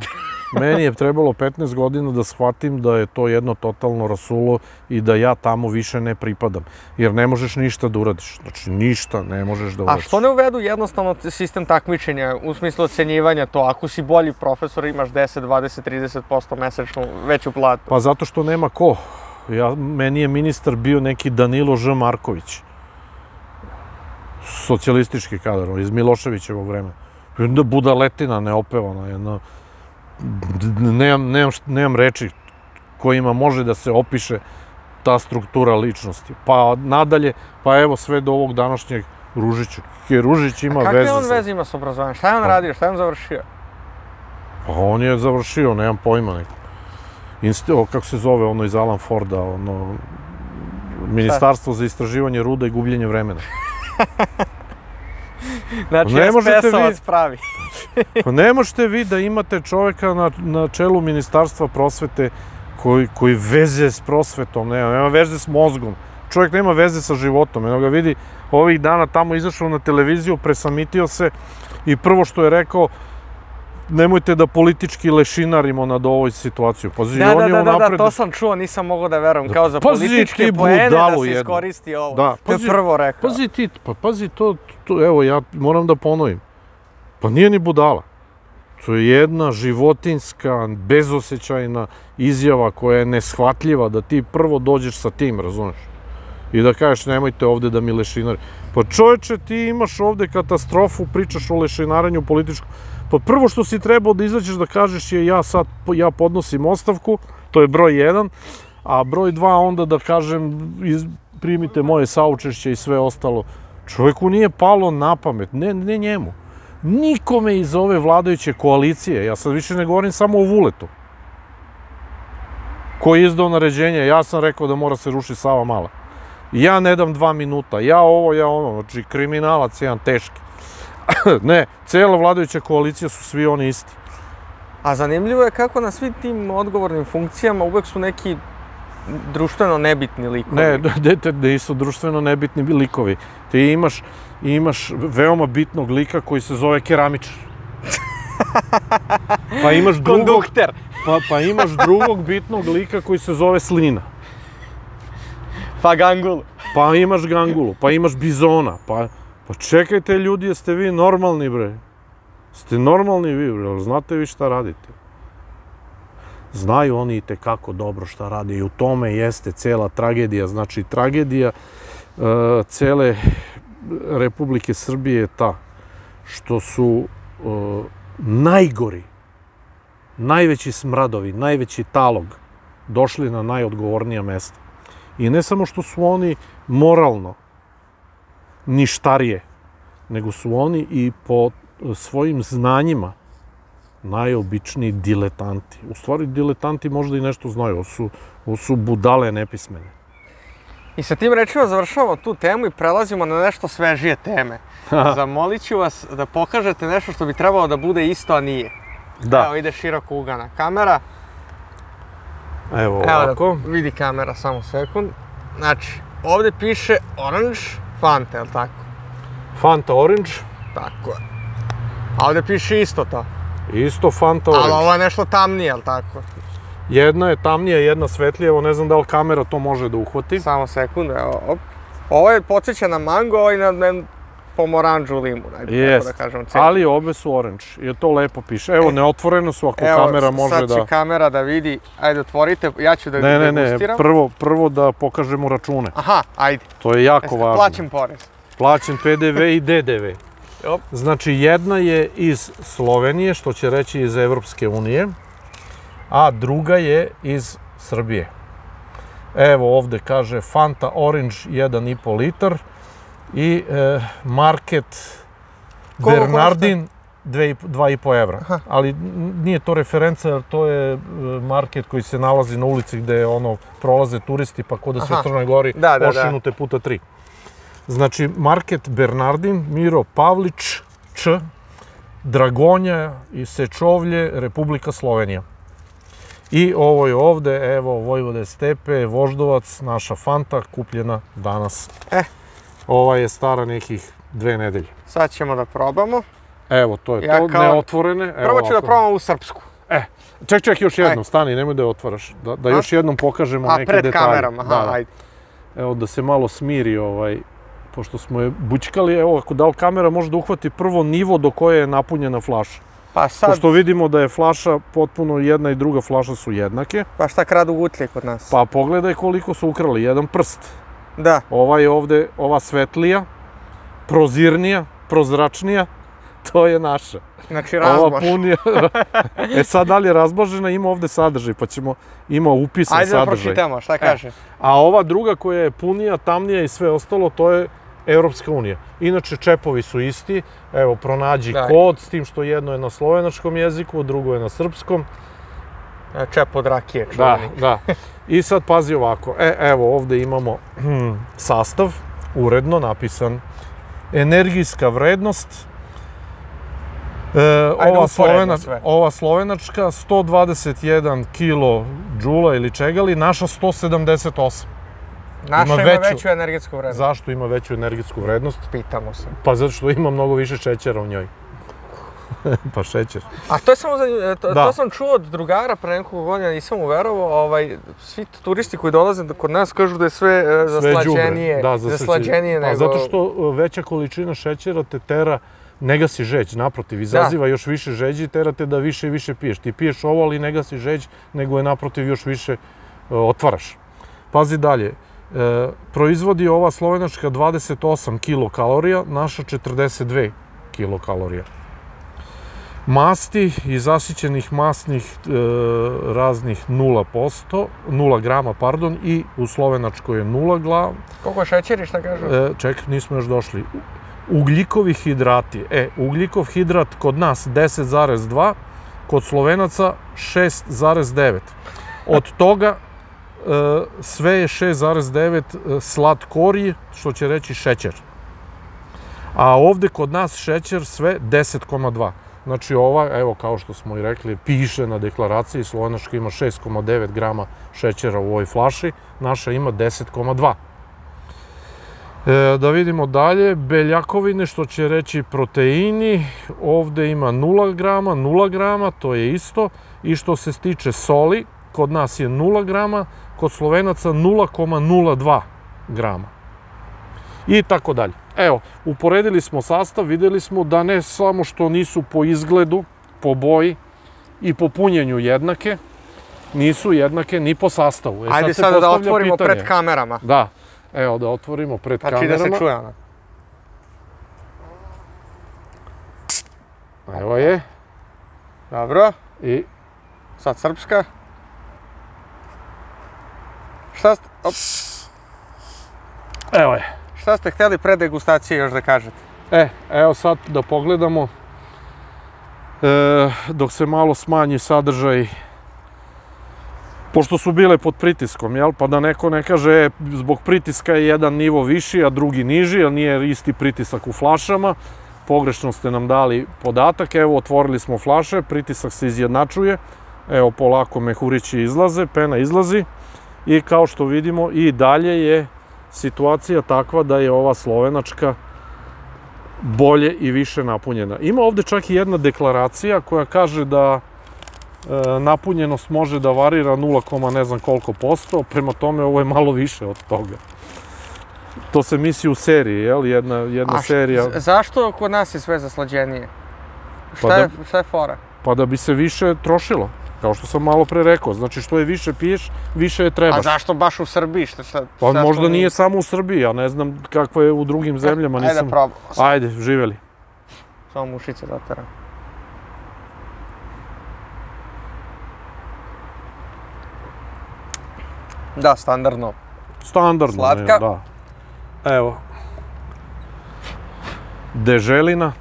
Meni je trebalo 15 godina da shvatim da je to jedno totalno rasulo i da ja tamo više ne pripadam. Jer ne možeš ništa da uradiš. Znači, ništa ne možeš da uradiš. A što ne uvedu jednostavno sistem takmičenja u smislu ocenjivanja to? Ako si bolji profesor, imaš 10, 20, 30% mesečnu veću platu. Pa zato što nema ko. Meni je ministar bio neki Danilo Ž. Marković. Socijalistički kadar, iz Miloševićevog vremena. Jedna budaletina neopevana, jedna... Nemam reči kojima može da se opiše ta struktura ličnosti. Pa nadalje, pa evo sve do ovog današnjeg Ružića. Ružić ima veze sa... A kakve on veze ima s obrazovanjem? Šta je on radio? Šta je on završio? Pa on je završio, nemam pojma neko. Kako se zove ono iz Alan Forda, ono... Ministarstvo za istraživanje ruda i gubljenje vremena. Znači, SPS-ovac pravi. Pa ne možete vi da imate čoveka na čelu Ministarstva prosvete koji veze s prosvetom, nema veze s mozgom. Čovjek nema veze sa životom. Eno ga vidi, ovih dana tamo izašao na televiziju, presamitio se i prvo što je rekao, nemojte da politički lešinarimo nad ovoj situaciju. Da, to sam čuo, nisam mogao da verujem. Kao za političke poene da se iskoristi ovo. To je prvo rekao. Pazi to, evo ja moram da ponovim. Pa nije ni budala. To je jedna životinjska, bezosećajna izjava koja je neshvatljiva da ti prvo dođeš sa tim, razumeš? I da kažeš nemojte ovde da mi lešinari. Pa čoveče, ti imaš ovde katastrofu, pričaš o lešinaranju političkom. Pa prvo što si trebao da izađeš da kažeš je ja podnosim ostavku, to je broj 1, a broj 2 onda da kažem primite moje saučešće i sve ostalo. Čovjeku nije palo na pamet, ne njemu. Nikome iz ove vladajuće koalicije, ja sad više ne govorim samo o Vuletu, koji je izdao naređenje, ja sam rekao da mora se ruši Sava Mala. Ja ne dam 2 minuta, ja ovo, ja ono, znači kriminalac jedan teški. Ne, cijela vladajuća koalicija su svi oni isti. A zanimljivo je kako na svim tim odgovornim funkcijama uvek su neki društveno nebitni likovi. Ne, nisu društveno nebitni likovi. Ti imaš veoma bitnog lika koji se zove keramičar. Pa imaš Kondukter. Pa imaš drugog bitnog lika koji se zove slina. Pa gangulu. Pa imaš gangulu, pa imaš bizona, pa čekajte ljudi, jeste vi normalni bre? Ste normalni vi bre, znate vi šta radite? Znaju oni itekako dobro šta rade i u tome jeste cela tragedija. Znači, tragedija cele Republike Srbije je ta što su najgori, najveći smradovi, najveći talog došli na najodgovornija mesta. I ne samo što su oni moralno ništarije, nego su oni i po svojim znanjima najobičniji diletanti. U stvari, diletanti možda i nešto znaju, ovo su budale nepismene. I sa tim rečima završavamo tu temu i prelazimo na nešto svežije teme. Zamolit ću vas da pokažete nešto što bi trebalo da bude isto, a nije. Da. Evo ide široko ugana kamera. Evo ovako. Evo da vidi kamera, samo sekund. Znači, ovde piše Orange Fanta, je li tako? Fanta Orange. Tako je. A ovde piše isto to. Isto Fanta Orange. Ali ovo je nešto tamnije, je li tako? Jedna je tamnija, jedna svetlija, evo ne znam da li kamera to može da uhvati. Samo sekund, evo, op. Ovo je podsjeća na mango, ovo je na pomoranđu limun, ajde tako da kažem. Ali obe su orange, jer to lepo piše. Evo, neotvoreno su, ako kamera može da... Evo, sad će kamera da vidi, ajde otvorite, ja ću da degustiram. Ne, prvo da pokažemo račune. Aha, ajde. To je jako važno. Plaćam porez. Plaćam PDV i DDV. Znači, jedna je iz Slovenije, što će reći iz Evropske unije, a druga je iz Srbije. Evo ovde kaže Fanta Orange 1,5 litar i Market Bernardin 2,5 evra. Ali nije to referenca, jer to je market koji se nalazi na ulici gde prolaze turisti, pa kod da se u Crnoj Gori ošinute puta 3. Znači, Market Bernardin, Miro Pavlić, Č, Dragonja i Sečovlje, Republika Slovenija. I ovo je ovde, evo, Vojvode Stepe, Voždovac, naša Fanta, kupljena danas. Ova je stara nekih 2 nedelje. Sad ćemo da probamo. Evo, to je to, neotvorene. Prvo ću da probamo u srpsku. Ček, još jednom, stani, nemoj da je otvaraš. Da još jednom pokažemo neke detalje. Pred kamerom, aha, ajde. Evo, da se malo smiri, pošto smo je bućkali, evo, ako da li kamera može da uhvati prvo nivo do koje je napunjena flaša. Pa sad... Pošto vidimo da je flaša potpuno jedna i druga flaša su jednake. Pa šta kradu gutlje kod nas? Pa pogledaj koliko su ukrali, jedan prst. Da. Ova je ovde, ova svetlija, prozirnija, prozračnija, to je naša. Znači razbaš. Ova punija. Sad da li je razbažena, ima ovde sadržaj, pa ima upisan sadržaj. Ajde da pročitamo, šta kaže? A ova druga koja je punija, tamnija i sve ostalo, to je Evropska unija. Inače, čepovi su isti. Evo, pronađi kod, s tim što jedno je na slovenačkom jeziku, drugo je na srpskom. Čep od rakije, čuveni. Da. I sad pazi ovako. Evo, ovde imamo sastav, uredno napisan. Energijska vrednost. Ova slovenačka 121 kJ ili čega li, naša 178. Naša ima veću energetsku vrednost. Zašto ima veću energetsku vrednost? Pitamo se. Pa zato što ima mnogo više šećera u njoj. Pa šećer. A to je samo to sam čuo od drugara pre nekog godina, nisam uverovao, svi turisti koji dolaze kod nas kažu da je sve zaslađenije nego... Zato što veća količina šećera te tera, ne gasi žeđ, naprotiv, izaziva još više žeđi i tera te da više i više piješ. Ti piješ ovo, ali ne gasi žeđ, nego je naprotiv još više otvaraš. Pazi dalje. Proizvodi ova slovenačka 28 kilokalorija, naša 42 kilokalorija. Masti i zasićenih masnih raznih 0 grama, pardon, i u slovenačkoj je 0 grama. Koliko je šećer i šta kažu? Ček, nismo još došli. Ugljikovi hidrati. Ugljikov hidrat kod nas 10,2, kod Slovenaca 6,9. Od toga sve je 6,9 slatkorij, što će reći šećer. A ovde kod nas šećer sve 10,2. Znači ova, evo kao što smo i rekli, piše na deklaraciji, slovenačka ima 6,9 grama šećera u ovoj flaši, naša ima 10,2. Da vidimo dalje, beljakovine, što će reći proteini, ovde ima 0 grama, to je isto. I što se tiče soli, kod nas je 0 grama, kod Slovenaca 0,02 grama. I tako dalje. Evo, uporedili smo sastav, videli smo da ne samo što nisu po izgledu, po boji i po punjenju jednake, nisu jednake ni po sastavu. Ajde sada da otvorimo pred kamerama. Da, evo da otvorimo pred kamerama. Znači da se čuje ona. Evo je. Dobro. I sad srpska. Šta ste... Evo je. Šta ste hteli pre degustacije još da kažete? Evo sad da pogledamo, dok se malo smanji sadržaj, pošto su bile pod pritiskom, jel? Pa da neko ne kaže, zbog pritiska je jedan nivo viši, a drugi niži, a nije isti pritisak u flašama. Pogrešno ste nam dali podatak, evo otvorili smo flaše, pritisak se izjednačuje, evo polako mehurići izlaze, pena izlazi i kao što vidimo i dalje je situacija takva da je ova slovenačka bolje i više napunjena. Ima ovde čak i jedna deklaracija koja kaže da napunjenost može da varira 0, ne znam koliko posto, prema tome ovo je malo više od toga. To se misli u seriji, jel? Jedna serija... Zašto kod nas je sve zaslađenije? Šta je fora? Pa da bi se više trošilo. Kao što sam malo pre rekao, znači što je više piješ, više je trebaš. A zašto baš u Srbiji? Pa možda nije samo u Srbiji, ja ne znam kako je u drugim zemljama. Ajde da probamo. Ajde, živeli. Samo mušice da oteram. Da, standardno. Standardno, slatka. Da. Evo. Deželina.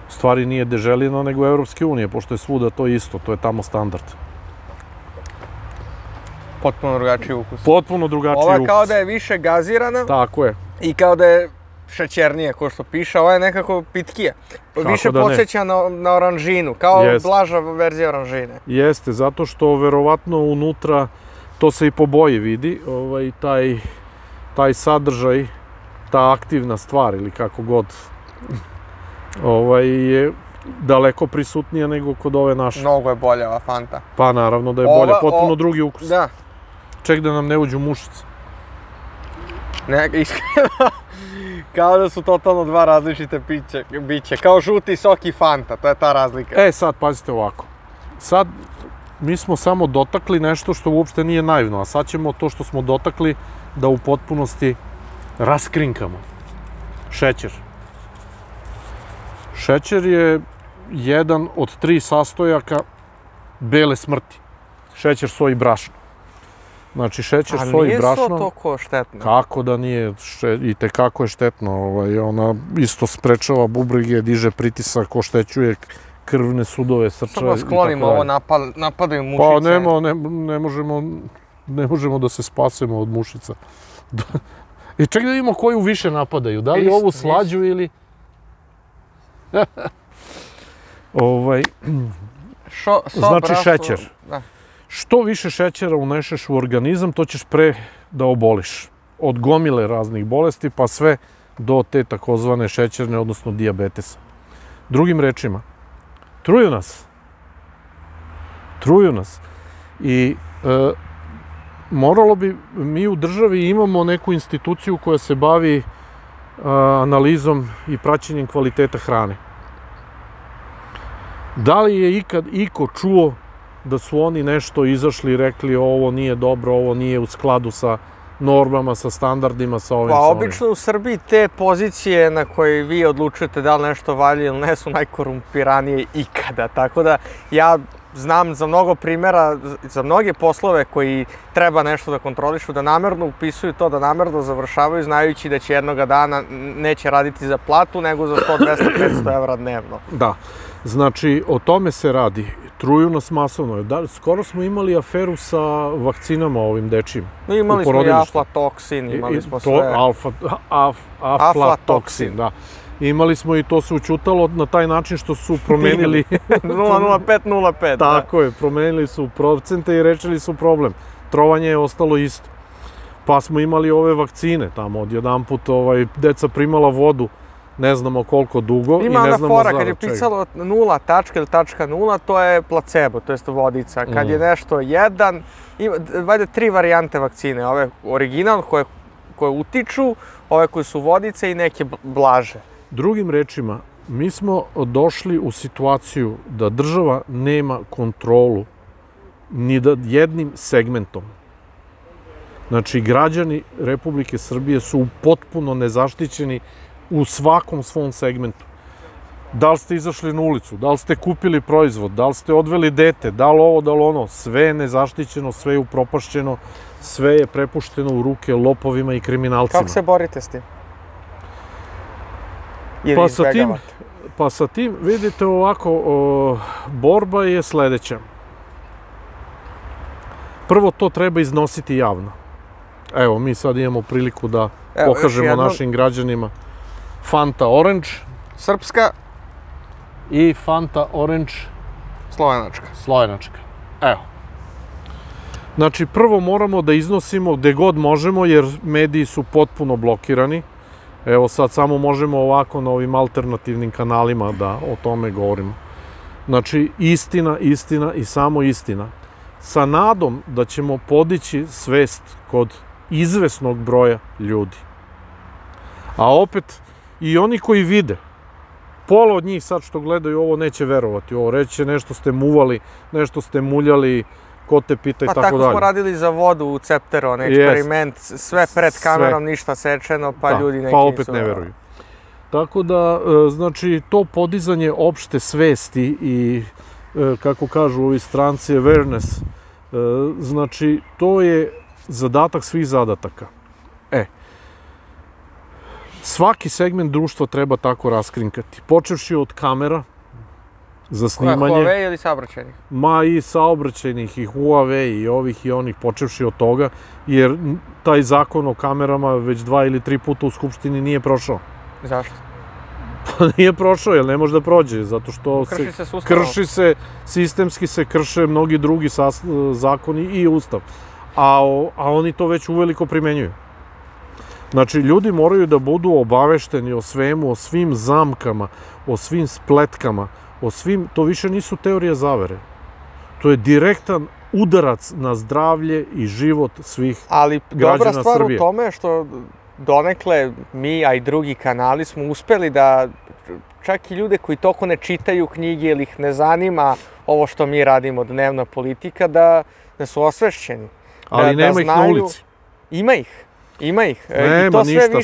Stvari nije deželina, nego Evropske unije, pošto je svuda to isto, to je tamo standard. Potpuno drugačiji ukus. Potpuno drugačiji ukus. Ova je kao da je više gazirana. Tako je. I kao da je šećernije, ko što piše, ova je nekako pitkija. Više podsjeća na oranžinu, kao blaža verzija oranžine. Jeste, zato što verovatno unutra, to se i po boji vidi, taj sadržaj, ta aktivna stvar ili kako god, je daleko prisutnija nego kod ove naše. Mnogo je bolja ova Fanta. Pa naravno da je bolja, potpuno drugi ukus. Da. Ček da nam ne uđu mušice. Ne, iskreno, kao da su totalno dva različite biće. Kao žuti sok i Fanta, to je ta razlika. Sad pazite ovako. Sad mi smo samo dotakli nešto što uopšte nije naivno, a sad ćemo to što smo dotakli da u potpunosti raskrinkamo. Šećer. Šećer je jedan od 3 sastojaka bele smrti. Šećer, soj i brašno. Znači šećer, soj i brašno... A nije so toliko štetno? Kako da nije, i tekako je štetno. Ona isto sprečava bubrege, diže pritisak, oštećuje krvne sudove, srča i tako dalje. Samo sklonimo ovo, napadaju mušice. Pa ne možemo da se spasemo od mušica. I ček da vidimo koju više napadaju, da li ovu slađu ili... Znači šećer. Što više šećera unešeš u organizam, to ćeš pre da oboliš. Od gomile raznih bolesti pa sve do te takozvane šećerne, odnosno dijabetesa. Drugim rečima, truju nas. Truju nas. I moralo bi, mi u državi imamo neku instituciju koja se bavi analizom i praćenjem kvaliteta hrane. Da li je ikad iko čuo da su oni nešto izašli i rekli ovo nije dobro, ovo nije u skladu sa normama, sa standardima, sa ovim, sa onim? Pa obično u Srbiji te pozicije na koje vi odlučujete da li nešto valja ili ne su najkorumpiranije ikada, tako da ja znam za mnogo primjera, za mnoge poslove koji treba nešto da kontrolišu, da namerno upisuju to, da namerno završavaju znajući da će jednoga dana neće raditi za platu, nego za 100, 200, 500 evra dnevno. Da, znači o tome se radi. Truju nas masovno. Skoro smo imali aferu sa vakcinama ovim dečijim. Imali smo i aflatoksin, imali smo sve. Aflatoksin, da. Imali smo i to se učutalo na taj način što su promenili 0,0505. Tako je, promenili su procente i rešili su problem. Trovanje je ostalo isto. Pa smo imali ove vakcine tamo, odjedanput deca primala vodu, ne znamo koliko dugo i ne znamo Ima ona fora, zarad kad je čega. pisalo 0 tačka ili tačka 0, to je placebo, to jest vodica. Kad je nešto 1, valjda 3 varijante vakcine. Ove original koje utiču, ove koje su vodice i neke blaže. Drugim rečima, mi smo došli u situaciju da država nema kontrolu ni nad jednim segmentom. Znači, građani Republike Srbije su potpuno nezaštićeni u svakom svom segmentu. Da li ste izašli na ulicu, da li ste kupili proizvod, da li ste odveli dete, da li ovo, da li ono, sve je nezaštićeno, sve je upropašćeno, sve je prepušteno u ruke lopovima i kriminalcima. Kako se borite s tim? Pa sa tim, vidite ovako, borba je sledeća. Prvo to treba iznositi javno. Evo, mi sad imamo priliku da pokažemo našim građanima Fanta Orange. Srpska. I Fanta Orange. Slovenačka. Evo. Znači, prvo moramo da iznosimo gde god možemo, jer mediji su potpuno blokirani. Evo sad samo možemo ovako na ovim alternativnim kanalima da o tome govorimo. Znači, istina, istina i samo istina. Sa nadom da ćemo podići svest kod izvesnog broja ljudi. A opet, i oni koji vide, pola od njih sad što gledaju ovo neće verovati. Ovo reći nešto ste muvali, nešto ste muljali, ko te pita i tako dalje. Pa tako smo radili za vodu u Cepteru, onaj eksperiment, sve pred kamerom, ništa sečeno, pa ljudi neki nisu... Pa opet ne veruju. Tako da, znači, to podizanje opšte svesti i, kako kažu ovi stranci, awareness, znači, to je zadatak svih zadataka. Svaki segment društva treba tako raskrinkati. Počevši od kamera za snimanje. Huawei ili saobraćajnih? Ma i saobraćajnih, i Huawei, i ovih i onih, počevši od toga, jer taj zakon o kamerama već 2 ili 3 puta u Skupštini nije prošao. Zašto? Pa nije prošao, jer ne može da prođe, zato što krši se sistemski se krše mnogi drugi zakoni i ustav. A oni to već uveliko primenjuju. Znači, ljudi moraju da budu obavešteni o svemu, o svim zamkama, o svim spletkama, o svim, to više nisu teorije zavere. To je direktan udarac na zdravlje i život svih građana Srbije. Ali dobra stvar u tome što donekle mi, a i drugi kanali, smo uspeli da čak i ljude koji toliko ne čitaju knjige ili ih ne zanima ovo što mi radimo, dnevna politika, da su osvešćeni. Ali nema ih na ulici. Ima ih. Nema ništa,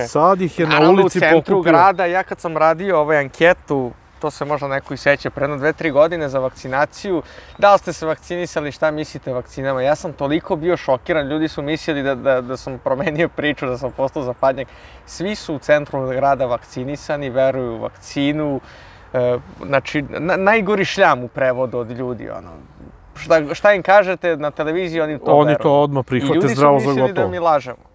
sad ih je na ulici pokupio. U centru grada, ja kad sam radio anketu, to se možda neko i seća, pre 2-3 godine za vakcinaciju, da li ste se vakcinisali, šta mislite o vakcinama? Ja sam toliko bio šokiran, ljudi su mislili da sam promenio priču, da sam postao zapadnjak. Svi su u centru grada vakcinisani, veruju u vakcinu, znači, najgori šljam u prevodu od ljudi, ono. Šta im kažete na televiziji, oni to veruju. Oni to odmah prihvate zdravo za gotovo. I ljudi su mislili da mi lažemo.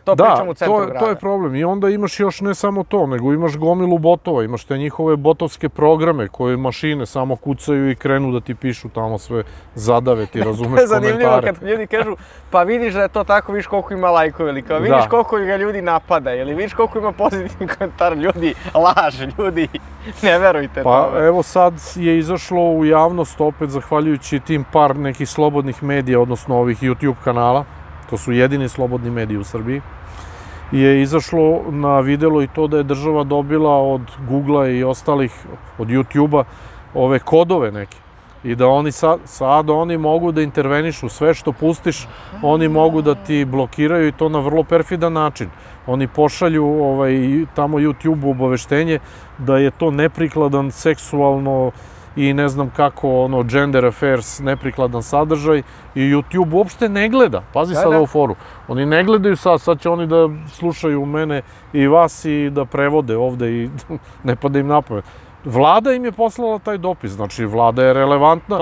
To pričam u centru grada. Da, to je problem. I onda imaš još ne samo to, nego imaš gomilu botova, imaš te njihove botovske programe koje mašine samo kucaju i krenu da ti pišu tamo sve zadave, ti razumeš komentare. To je zanimljivo kad ljudi kažu, pa vidiš da je to tako, vidiš koliko ima lajkova, ili kao vidiš koliko ga ljudi napada, ili vidiš koliko ima pozitivnih komentara, ljudi laže, ljudi ne verujte. Pa evo sad je izašlo u javnost opet zahvaljujući tim par nekih slobodnih medija, odnosno ovih YouTube kanala, to su jedini slobodni mediji u Srbiji, je izašlo na videlo i to da je država dobila od Google-a i ostalih, od YouTube-a, ove kodove neke. I da oni sad oni mogu da intervenišu, sve što pustiš, oni mogu da ti blokiraju i to na vrlo perfidan način. Oni pošalju tamo YouTube-u obaveštenje da je to neprikladan seksualno i ne znam kako, gender affairs, neprikladan sadržaj i YouTube uopšte ne gleda. Pazi sad ovu foru. Oni ne gledaju sad će oni da slušaju mene i vas i da prevode ovde i ne pada im napamet. Vlada im je poslala taj dopis, znači vlada je relevantna,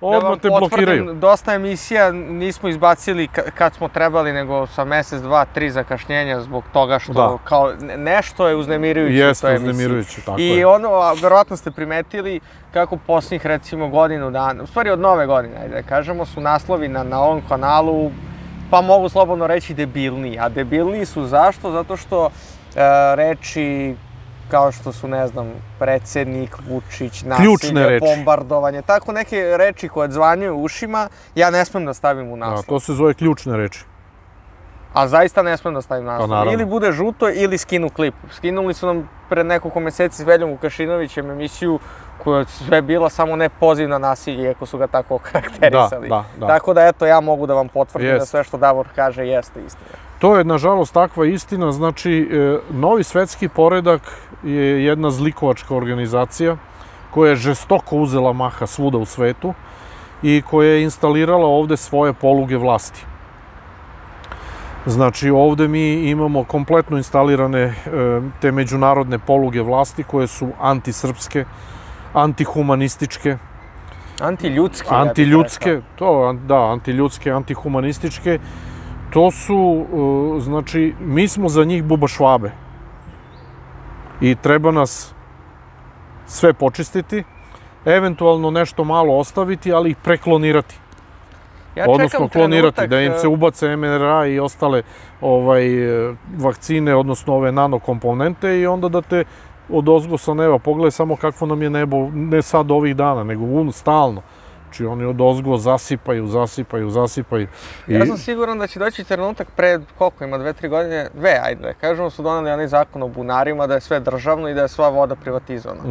odmah te blokiraju. Dosta emisija nismo izbacili kad smo trebali, nego sa mesec, 2, 3 zakašnjenja zbog toga što kao nešto je uznemirujuće u toj emisiji. Jeste uznemirujuće, tako je. I ono, verovatno ste primetili kako posljednjih recimo godinu dana, u stvari od nove godine, ajde da kažemo, su naslovi na ovom kanalu, pa mogu slobodno reći debilniji. A debilniji su zašto? Zato što reči kao što su, ne znam, predsjednik, Vučić, nasilje, bombardovanje, tako neke reči koje odzvanjuju ušima, ja ne smem da stavim u naslov. To se zove ključne reči. A zaista ne smem da stavim naslov. Ili bude žuto, ili skinu klip. Skinuli su nam pred nekoliko meseci s Veljom Vukašinovićem emisiju koja je sve bila samo ne poziv na nasilje, iako su ga tako karakterisali. Tako da, eto, ja mogu da vam potvrdim da sve što Davor kaže jeste istina. To je, nažalost, takva istina. Znači, Novi svetski poredak je jedna zlikovačka organizacija koja je žestoko uzela maha svuda u svetu i koja je instalirala ovde svoje poluge vlasti. Znači, ovde mi imamo kompletno instalirane te međunarodne poluge vlasti koje su antisrpske, antihumanističke. Antiljudske. Antiljudske, antiljudske, antihumanističke. To su, znači, mi smo za njih bubašvabe. I treba nas sve počistiti, eventualno nešto malo ostaviti, ali ih preklonirati. Odnosno klonirati, da im se ubace mRNA i ostale vakcine, odnosno ove nanokomponente i onda da te odozgo sa neba, pogledaj samo kakvo nam je nebo, ne sad ovih dana, nego stalno. Znači oni odozgo zasipaju. Ja sam siguran da će doći trenutak pred, koliko ima, 2-3 godine, ajde da kažemo, su doneli onaj zakon o bunarima, da je sve državno i da je sva voda privatizovana.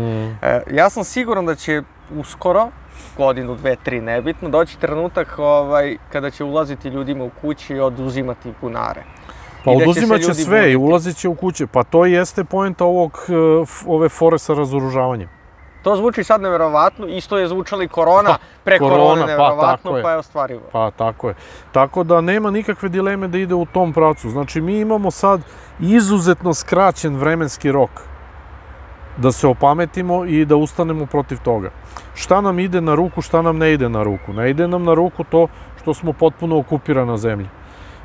Ja sam siguran da će uskoro, godinu, 2, 3, nebitno, doći trenutak kada će ulaziti ljudima u kući i oduzimati bunare. Pa oduzimat će sve i ulazit će u kuće. Pa to jeste poenta ove fore sa razoružavanjem. To zvuči sad neverovatno, isto je zvučala i korona, pre korone neverovatno, pa je ostvarivo. Pa tako je. Tako da nema nikakve dileme da ide u tom pravcu. Znači mi imamo sad izuzetno skraćen vremenski rok da se opametimo i da ustanemo protiv toga. Šta nam ide na ruku, šta nam ne ide na ruku? Ne ide nam na ruku to što smo potpuno okupirana zemlja.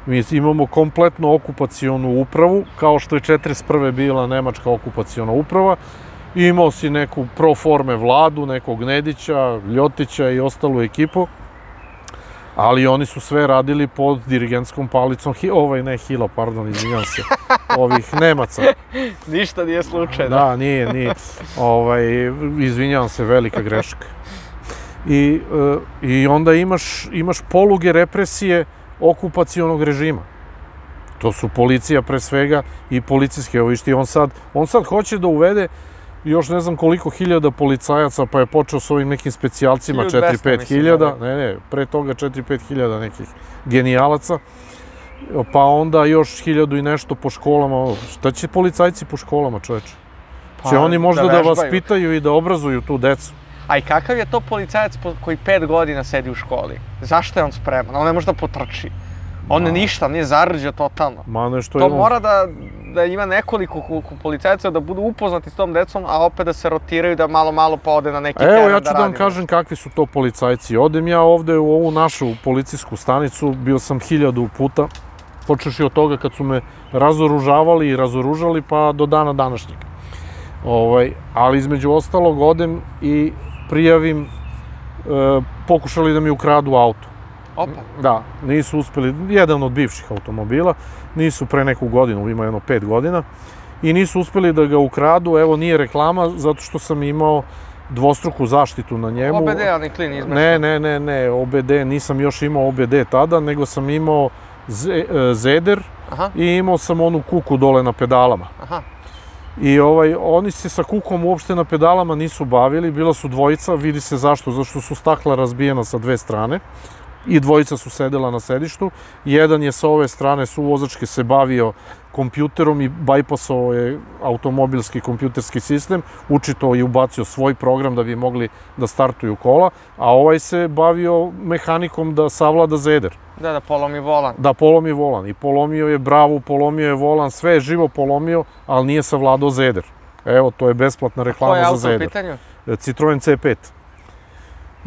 Mi imamo kompletno okupacionu upravu, kao što je 1941. bila nemačka okupaciona uprava. Imao si neku pro forme vladu, nekog Nedića, Ljotića i ostalu ekipu, ali oni su sve radili pod dirigentskom palicom, izvinjam se, ovih Nemaca. Ništa nije slučajno. Da, nije, izvinjam se, velika greška. I onda imaš poluge represije okupacionog režima. To su policija pre svega i policijske, on sad hoće da uvede još ne znam koliko hiljada policajaca, pa je počeo s ovim nekim specijalcima, 4-5 hiljada, pre toga 4-5 hiljada nekih genijalaca, pa onda još 1000 i nešto po školama. Šta će policajci po školama, čoveče? Će oni možda da vaspitaju i da obrazuju tu decu? A i kakav je to policajac koji 5 godina sedi u školi? Zašto je on spreman? On ne može da potrči. On ništa, nije zarđa totalno. To mora da ima nekoliko policajaca da budu upoznati s tom decom, a opet da se rotiraju, da malo pa ode na neki teren da radi. Evo, ja ću da vam kažem kakvi su to policajci. Odem ja ovde u ovu našu policijsku stanicu, bio sam 1000 puta, počeši od toga kad su me razoružavali i razoružali, pa do dana današnjeg. Ali između ostalog odem i prijavim, pokušali da mi ukradu auto. Opa. Da, nisu uspeli, jedan od bivših automobila, nisu pre neku godinu, ima jedno 5 godina, i nisu uspeli da ga ukradu. Evo, nije reklama, zato što sam imao dvostruku zaštitu na njemu. OBD, ali klin izmešten. Ne, OBD, nisam još imao OBD tada, nego sam imao Zeder i imao sam onu kuku dole na pedalama. I oni se sa kukom uopšte na pedalama nisu bavili, bila su dvojica, vidi se zašto, zato što su stakla razbijena sa dve strane. I dvojica su sedela na sedištu. Jedan je sa ove strane suvozačke se bavio kompjuterom i bajpasao je automobilski kompjuterski sistem, učito i ubacio svoj program da bi mogli da startuju kola, a ovaj se bavio mehanikom da savlada Zeder. Da polomi volan. Da polomi volan. I polomio je bravu, polomio je volan, sve je živo polomio, ali nije savladao Zeder. Evo, to je besplatna reklama za Zeder. Koje je auto u pitanju? Citroen C5.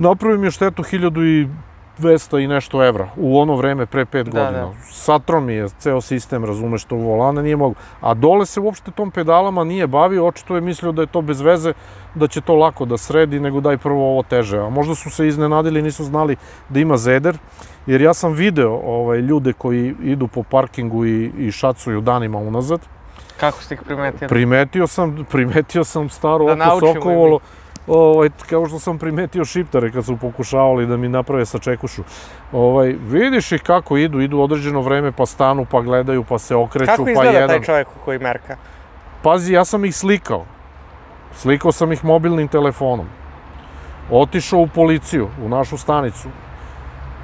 Napravio mi je štetu 1200 i nešto evra u ono vreme pre 5 godina. Satro mi je ceo sistem, razumeš, to volana nije mogu. A dole se uopšte tom pedalama nije bavio, očito je mislio da je to bez veze, da će to lako da sredi, nego daj prvo ovo teže. A možda su se iznenadili, nisu znali da ima zeder, jer ja sam video ljude koji idu po parkingu i šacuju danima unazad. Kako ste ih primetili? Primetio sam staro oko Sokovolo. Kao što sam primetio šiptare kad su pokušavali da mi naprave sačekušu. Vidiš ih kako idu određeno vreme, pa stanu, pa gledaju, pa se okreću, pa jedan. Kako izgleda taj čovjek koji merka? Pazi, ja sam ih slikao. Slikao sam ih mobilnim telefonom. Otišao u policiju, u našu stanicu.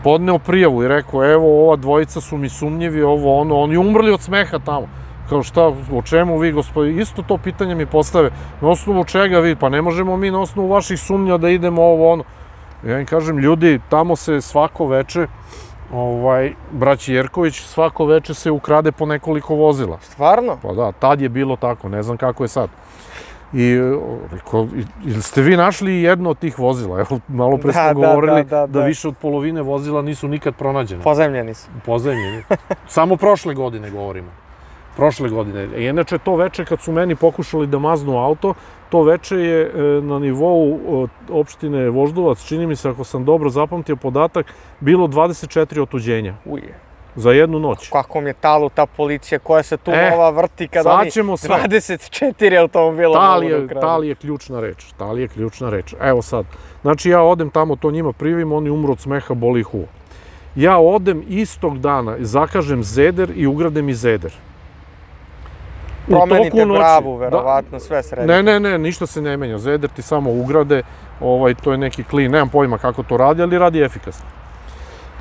Podneo prijavu i rekao, evo, ova dvojica su mi sumnjivi, ovo, ono, oni umrli od smeha tamo. Kao šta, o čemu vi, gospodin, isto to pitanje mi postave, na osnovu čega vi, pa ne možemo mi na osnovu vaših sumnja da idemo ovo, ono. Ja im kažem, ljudi, tamo se svako veče, braći Jerković, svako veče se ukrade po nekoliko vozila. Stvarno? Pa da, tad je bilo tako, ne znam kako je sad. I rekao, ili ste vi našli jedno od tih vozila? Evo, malo pre smo govorili da više od polovine vozila nisu nikad pronađene. Pozajmljeni su. Pozajmljeni. Samo prošle godine govorimo. Prošle godine. Inače, to veče kad su meni pokušali da maznu auto, to veče je na nivou opštine Voždovac, čini mi se, ako sam dobro zapamtio podatak, bilo 24 otuđenja. Uje. Za jednu noć. Kakvom je talu ta policija koja se tu nova vrti kad oni 24 automobila mogu da ukradu. Tal je ključna reč. Tal je ključna reč. Evo sad. Znači, ja odem tamo, to njima privim, oni umru od smeha, boli ih uvo. Ja odem istog dana, zakažem zeder i ugradem i zeder. Promenite bravu, verovatno, sve sredite. Ne, ništa se ne menja. Zeder ti samo ugrade, to je neki klin, nemam pojma kako to radi, ali radi efikasno.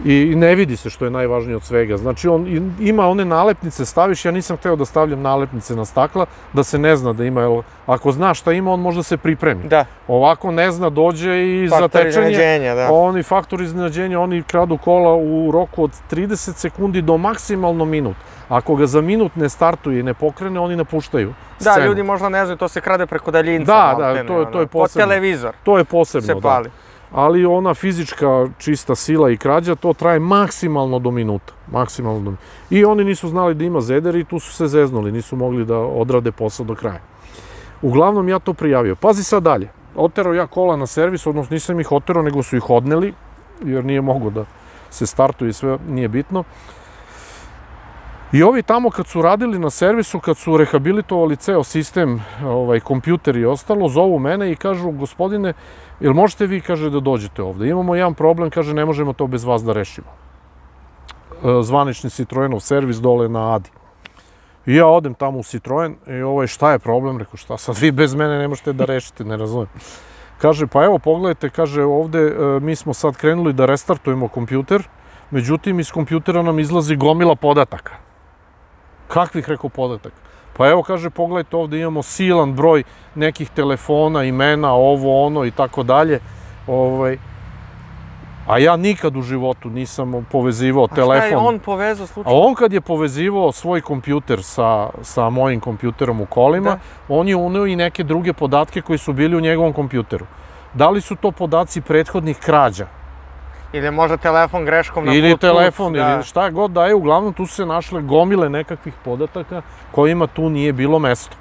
I ne vidi se što je najvažnije od svega. Znači, on ima one nalepnice, staviš, ja nisam hteo da stavljam nalepnice na stakla, da se ne zna da ima, jer ako zna šta ima, on možda se pripremi. Da. Ovako ne zna, dođe i zatečenje. Oni faktor iznenađenja, oni kradu kola u roku od 30 sekundi do maksimalno minut. Ako ga za minut ne startuje i ne pokrene, oni napuštaju scenu. Da, ljudi možda ne znaju, to se krade preko daljinca. Da, to je posebno. Po televizor. To je posebno, se pali. Ali ona fizička čista sila i krađa, to traje maksimalno do minuta. Maksimalno do minuta. I oni nisu znali da ima zeder i tu su se zeznuli, nisu mogli da odrade posao do kraja. Uglavnom, ja to prijavio. Pazi sad dalje. Oterao ja kola na servis, odnosno nisam ih oterao, nego su ih odneli, jer nije mogo da se startuje i sve, nije bitno. I ovi tamo kad su radili na servisu, kad su rehabilitovali ceo sistem, kompjuter i ostalo, zovu mene i kažu, gospodine, jel možete vi, kaže, da dođete ovde? Imamo jedan problem, kaže, ne možemo to bez vas da rešimo. Zvanični Citroenov servis dole na Adi. I ja odem tamo u Citroen i šta je problem? Rekao, šta sad vi bez mene ne možete da rešite, ne razumijem. Kaže, pa evo, pogledajte, kaže, ovde mi smo sad krenuli da restartujemo kompjuter, međutim, iz kompjutera nam izlazi gomila podataka. Kakvih, rekao, podataka? Pa evo, kaže, pogledajte, ovde imamo silan broj nekih telefona, imena, ovo, ono i tako dalje. A ja nikad u životu nisam povezivao telefon. A šta je on povezao slučajno? A on kad je povezivao svoj kompjuter sa mojim kompjuterom u kolima, on je uneo i neke druge podatke koji su bili u njegovom kompjuteru. Da li su to podaci prethodnih krađa? Ili možda telefon greškom na Bluetooth. Ili telefon, ili šta god da je, uglavnom tu su se našle gomile nekakvih podataka kojima tu nije bilo mesto.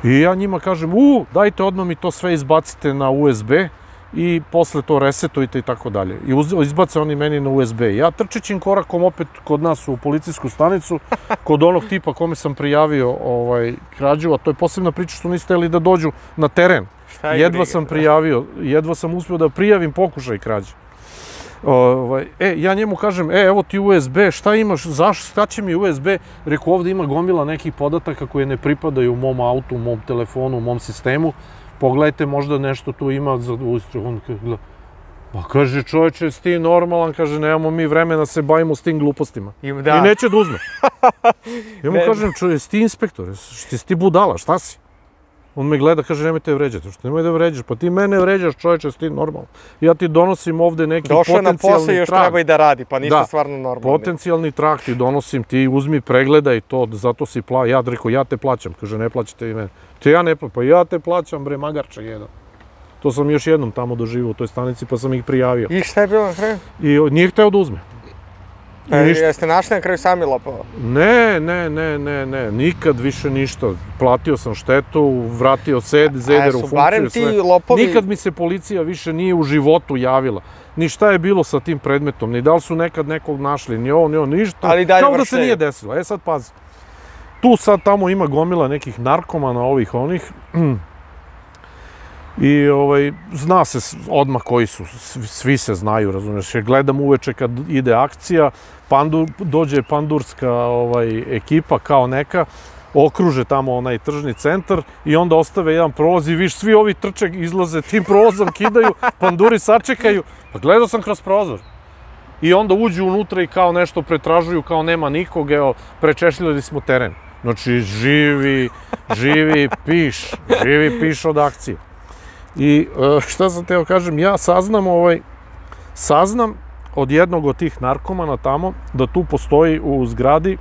I ja njima kažem, dajte odmah mi to sve izbacite na USB i posle to resetujte i tako dalje. I izbace oni meni na USB. Ja trčećim korakom opet kod nas u policijsku stanicu, kod onog tipa kome sam prijavio krađu, a to je posebna priča što niste hteli da dođu na teren. Jedva sam prijavio, jedva sam uspio da prijavim pokušaj krađe. Ja njemu kažem, evo ti USB, šta imaš, šta će mi USB? Reku, ovde ima gomila nekih podataka koje ne pripadaju u mom autu, u mom telefonu, u mom sistemu. Pogledajte, možda nešto tu ima za ustroj. On gleda, pa kaže, čovječe, jesi ti normalan, kaže, nemamo mi vremena se bavimo s tim glupostima. I neće da uzme. Ja mu kažem, jesi ti inspektor, jesi ti budala, šta si? On me gleda, kaže, nemojte vređati. Nemoj da vređaš, pa ti mene vređaš, čovječe, jesi ti normalan. Ja ti donosim ovde neki potencijalni trag. Došao na posao i još treba i da radi, pa niste stvarno normalni. Potencijalni trag ti donosim, ti uzmi, pregledaj to, zato si ja te plaćam. Kaže, ne plaćate vi mene. Ja ne plaćam, pa ja te plaćam, bre, magarče jedan. To sam još jednom tamo doživio u toj stanici, pa sam ih prijavio. I šta je bilo na kraju? I nije hteo da uzme. Jeste našli na kraju sami lopova? Ne, nikad više ništa. Platio sam štetu, vratio zeder u funkciju. Barem ti lopovi... Nikad mi se policija više nije u životu javila. Ni šta je bilo sa tim predmetom, ni da li su nekad nekog našli, ni ovo, ništa. Kao da se nije desilo. E sad pazi. Tu sad tamo ima gomila nekih narkomana, onih. I zna se odmah koji su, svi se znaju, razumiješ, gledam uveče kad ide akcija, dođe pandurska ekipa kao neka, okruže tamo onaj tržni centar i onda ostave jedan prolaz i viš, svi ovi trče, izlaze tim prolazom, kidaju, panduri sačekaju, pa gledao sam kroz prozor. I onda uđu unutra i kao nešto pretražuju, kao nema nikog, evo, prečešljali smo teren. Znači, živi piš od akcije. I šta sam teo kažem, ja saznam od jednog od tih narkomana tamo da tu postoji u zgradi,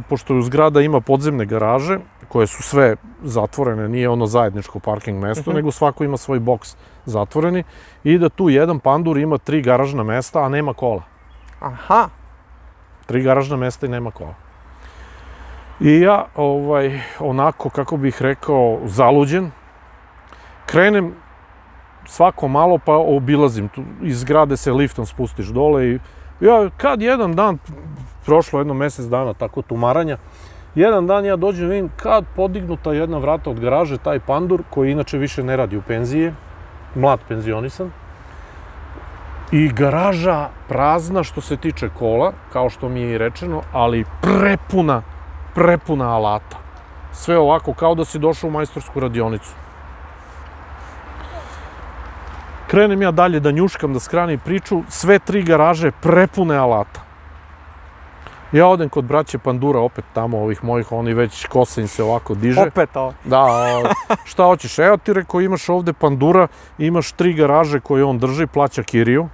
pošto u zgrada ima podzemne garaže, koje su sve zatvorene, nije ono zajedničko parking mesto, nego svako ima svoj boks zatvoreni, i da tu jedan pandur ima 3 garažna mesta, a nema kola. Aha. 3 garažna mesta i nema kola. I ja, onako, kako bih rekao, zaluđen, krenem svako malo pa obilazim, iz zgrade se liftom spustiš dole i ja kad jedan dan, prošlo jedno mjesec dana tako tumaranja, jedan dan ja dođem i vidim kad podignuta jedna vrata od garaže, taj pandur koji inače više ne radi u penzije, mlad penzionisan, i garaža prazna što se tiče kola, kao što mi je i rečeno, ali prepuna alata. Sve ovako kao da si došao u majstorsku radionicu. Krenem ja dalje da njuškam, da skranim priču, sve 3 garaže prepune alata. Ja odem kod braće pandura, opet tamo ovih mojih, oni već kosa im se ovako diže. Opet ovo? Da, šta hoćeš, evo ti rekao, imaš ovde pandura, imaš 3 garaže koje on drži, plaća kiriju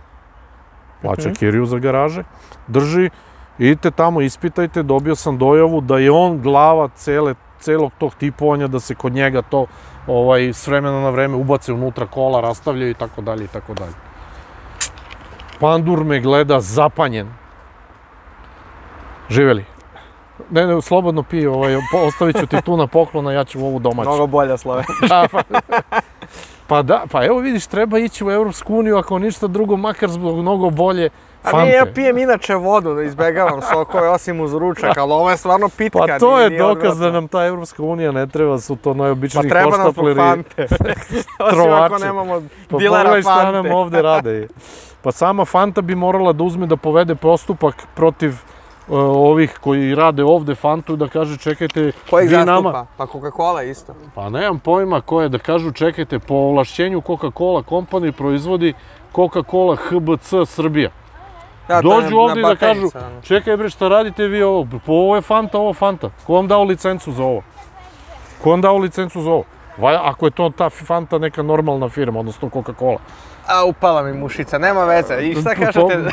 za garaže, drži, idite tamo, ispitajte, dobio sam dojavu da je on glava celog tog tipovanja, da se kod njega to s vremena na vreme ubace unutra kola, rastavljaju i tako dalje i tako dalje. Pandur me gleda zapanjen. Živeli. Ne, slobodno pij, ostavit ću ti tu na poklona, ja ću ovu domaću. Mnogo bolja Slave. Pa evo vidiš, treba ići u Evropsku uniju, ako ništa drugo, makar zbog mnogo bolje Fante. A nije, ja pijem inače vodu, da izbegavam sokove, osim uz ručak, ali ovo je stvarno pitka. Pa to je dokaz da nam ta Evropska unija ne treba, su to najobičniji hoštapleri. Pa treba nam zbog Fante. Osim ako nemamo dilera Fante. Pa šta nam ovde rade. Pa sama Fanta bi morala da uzme da povede postupak protiv ovih koji rade ovde Fantu, da kaže čekajte... Ko ih zastupa? Pa Coca-Cola isto. Pa nemam pojma ko je, da kažu čekajte, po ovlašćenju Coca-Cola Company proizvodi Coca-Cola HBC Srbija. Dođu ovde i da kažu, čekaj bre, šta radite vi ovo? Pa ovo je Fanta, ovo Fanta. Ko vam dao licencu za ovo? Ako je to ta Fanta neka normalna firma, odnosno Coca-Cola. A upala mi mušica, nema veze. I šta kažete?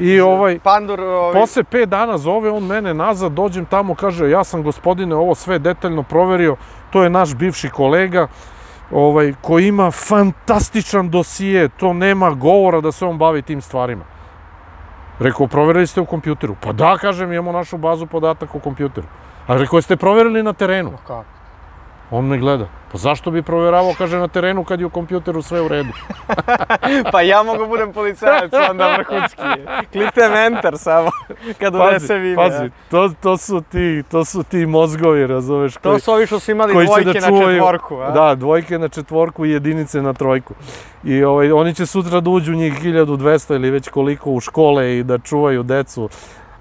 I Pandur... Posle 5 dana zove on mene nazad, dođem tamo, kaže, ja sam gospodine ovo sve detaljno proverio, to je naš bivši kolega, koji ima fantastičan dosije, to nema govora da se on bavi tim stvarima. Rekao, proverili ste u kompjuteru? Pa da, kažem, imamo našu bazu podataka u kompjuteru. A rekao, jeste proverili na terenu? Kako? On me gleda. Pa zašto bi proveravao, kaže, na terenu kad je u kompjuteru sve u redu? Pa ja mogu budem policajac, onda vrhunski. Kliknem enter samo, kad unesem ime. Pazi, to su ti mozgovi, razumeš? To su ovi što su imali dvojke na četvorku, a? Da, dvojke na četvorku i jedinice na trojku. I oni će sutra da uđu njih 1200 ili već koliko u škole i da čuvaju decu.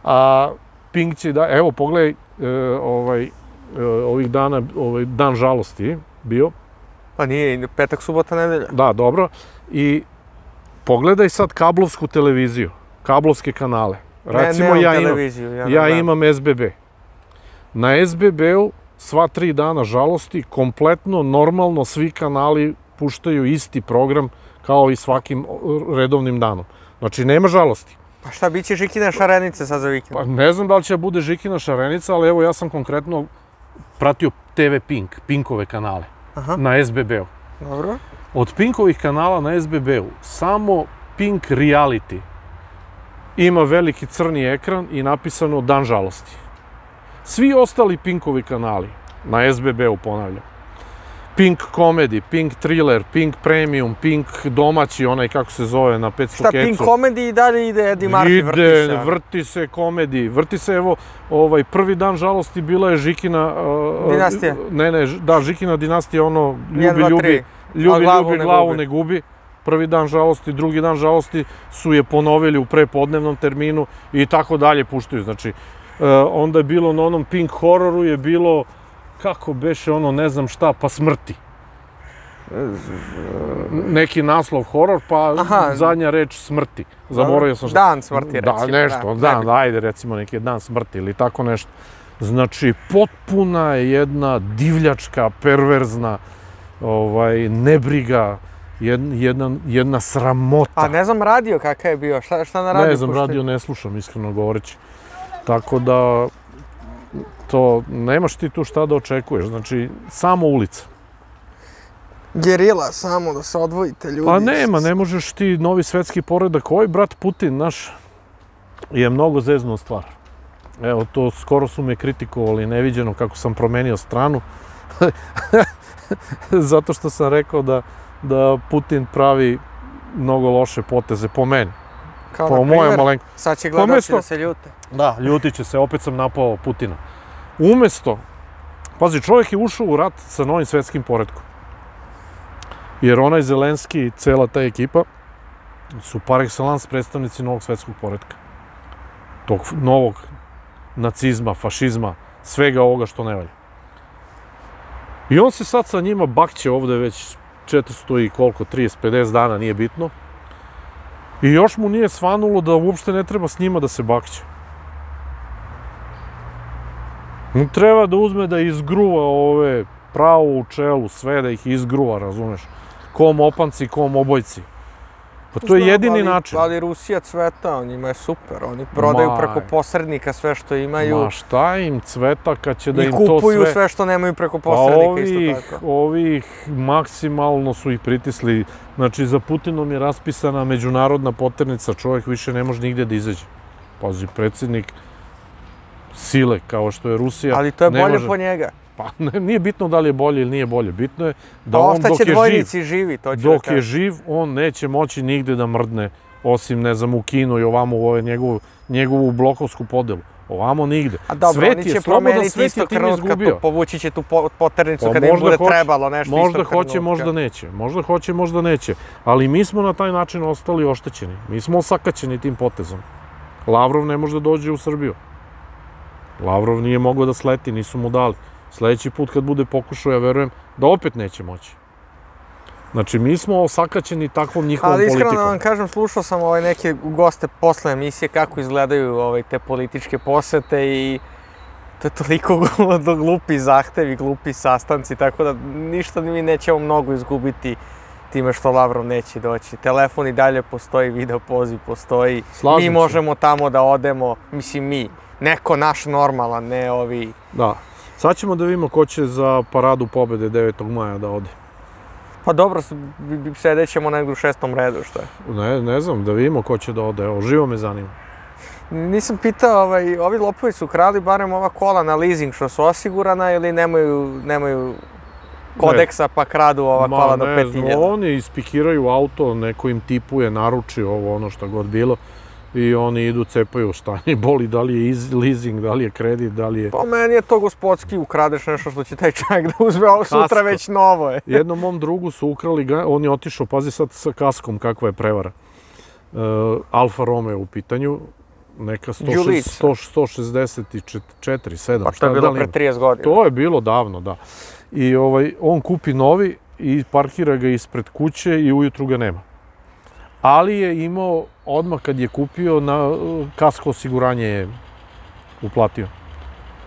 A Pink će da, evo, pogledaj, ovih dana, dan žalosti bio. Pa nije, petak, subota, nedelja. Da, dobro. I pogledaj sad kablovsku televiziju, kablovske kanale. Recimo ja imam SBB. Na SBB-u sva 3 dana žalosti, kompletno, normalno, svi kanali puštaju isti program kao i svakim redovnim danom. Znači, nema žalosti. Pa šta, bit će Žikina šarenice sad za vikend? Pa ne znam da li će bude Žikina šarenica, ali evo ja sam konkretno pratio TV Pink, Pinkove kanale, na SBB-u. Dobro. Od Pinkovih kanala na SBB-u samo Pink Reality ima veliki crni ekran i napisano Dan žalosti. Svi ostali Pinkovi kanali, na SBB-u ponavljam, Pink Comedy, Pink Thriller, Pink Premium, Pink domaći, onaj kako se zove na 500 kecu. Šta, Pink Comedy i dalje ide Eddie Murphy, vrti se? Ide, vrti se komediji, vrti se, evo, prvi Dan žalosti bila je Žikina... Dinastija? Da, Žikina dinastija, ono, ljubi, glavu ne gubi. Prvi Dan žalosti, drugi Dan žalosti su je ponovili u prepodnevnom terminu i tako dalje puštaju. Znači, onda je bilo na onom Pink Hororu je bilo, kako beše ono, ne znam šta, pa smrti. Neki naslov horor, pa zadnja reč smrti. Zaboravio sam šta. Dan smrti, recimo. Da, nešto, ajde recimo neki Dan smrti ili tako nešto. Znači, potpuna je jedna divljačka, perverzna, nebriga, jedna sramota. A ne znam radio kakav je bio, šta na radio? Ne znam, radio ne slušam, iskreno govoreći. Tako da, to, nemaš ti tu šta da očekuješ, znači, samo ulica. Gerila, samo da se odvojite ljudi. Pa nema, ne možeš ti novi svetski poredak. Ovaj brat Putin, naš, je mnogo zeznuo stvar. Evo, to skoro su me kritikovali neviđeno kako sam promenio stranu. Zato što sam rekao da Putin pravi mnogo loše poteze po meni. Kao na primjer, sad će gledalci da se ljute. Da, ljutit će se, opet sam napao Putina. Umesto, pazi, čovjek je ušao u rat sa novim svetskim poretkom. Jer onaj Zelenski i cela ta ekipa su par excellence predstavnici novog svetskog poretka. Tog novog nacizma, fašizma, svega ovoga što ne valja. I on se sad sa njima bakće ovde već 400 i koliko, 30-50 dana, nije bitno. I još mu nije svanulo da uopšte ne treba s njima da se bakće. Treba da uzme da izgruva ove pravo u čelu, sve da ih izgruva, razumeš? Kom opanci, kom obojci. Pa to je jedini način. Ali Rusija cveta, njima je super, oni prodaju preko posrednika sve što imaju. Ma šta im cveta kad će da im to sve... I kupuju sve što nemaju preko posrednika isto tako. Ovih maksimalno su ih pritisli. Znači, za Putinom je raspisana međunarodna poternica, čovjek više ne može nigde da izađe. Pazi, predsjednik sile kao što je Rusija... Ali to je bolje po njega. Pa nije bitno da li je bolje ili nije bolje, bitno je da on dok je živ, on neće moći nigde da mrdne, osim, ne znam, u Kinu i ovamo u njegovu blokovsku podelu. Ovamo nigde. A dobro, oni će promeniti isto trenutka, povući će tu poternicu kada im bude trebalo nešto isto trenutka. Možda hoće, možda neće. Možda hoće, možda neće. Ali mi smo na taj način ostali oštećeni. Mi smo osakaćeni tim potezom. Lavrov ne može da dođe u Srbiju. Lavrov nije mogao da sleti, nisu mu dali. Sljedeći put kad bude pokušao, ja verujem da opet neće moći. Znači, mi smo osakaćeni takvom njihovom politikom. Ali iskreno da vam kažem, slušao sam neke goste posle emisije kako izgledaju te političke posete i to je toliko glupi zahtevi, glupi sastanci, tako da ništa mi nećemo mnogo izgubiti time što Lavrov neće doći. Telefon i dalje postoji, video poziv postoji, mi možemo tamo da odemo, mislim mi, neko naš normalan, ne ovi... Da. Sad ćemo da vidimo ko će za paradu pobede 9. maja da ode. Pa dobro, sedećemo negdje u 6. redu, što je? Ne znam, da vidimo ko će da ode, evo, živo me zanima. Nisam pitao, ovi lopovi su krali barem ova kola na leasing što su osigurana ili nemaju kodeksa pa kradu ova kola do 5000? Ne znam, oni ispikiraju auto, neko im tipuje, naruči ovo, ono što god bilo. I oni idu, cepaju šta njih boli, da li je leasing, da li je kredit, da li je... Pa meni je to gospodski, ukradeš nešto što će taj čovjek da uzme, ovo sutra već novo je. Jednom mom drugu su ukrali, on je otišao, pazi sad sa kaskom kakva je prevara. Alfa Romeo u pitanju, neka 164, 7, pa to je bilo pre 30 godina. To je bilo davno, da. I on kupi novi i parkira ga ispred kuće i ujutru ga nema. Ali je imao, odmah kad je kupio, na kasko osiguranje je uplatio.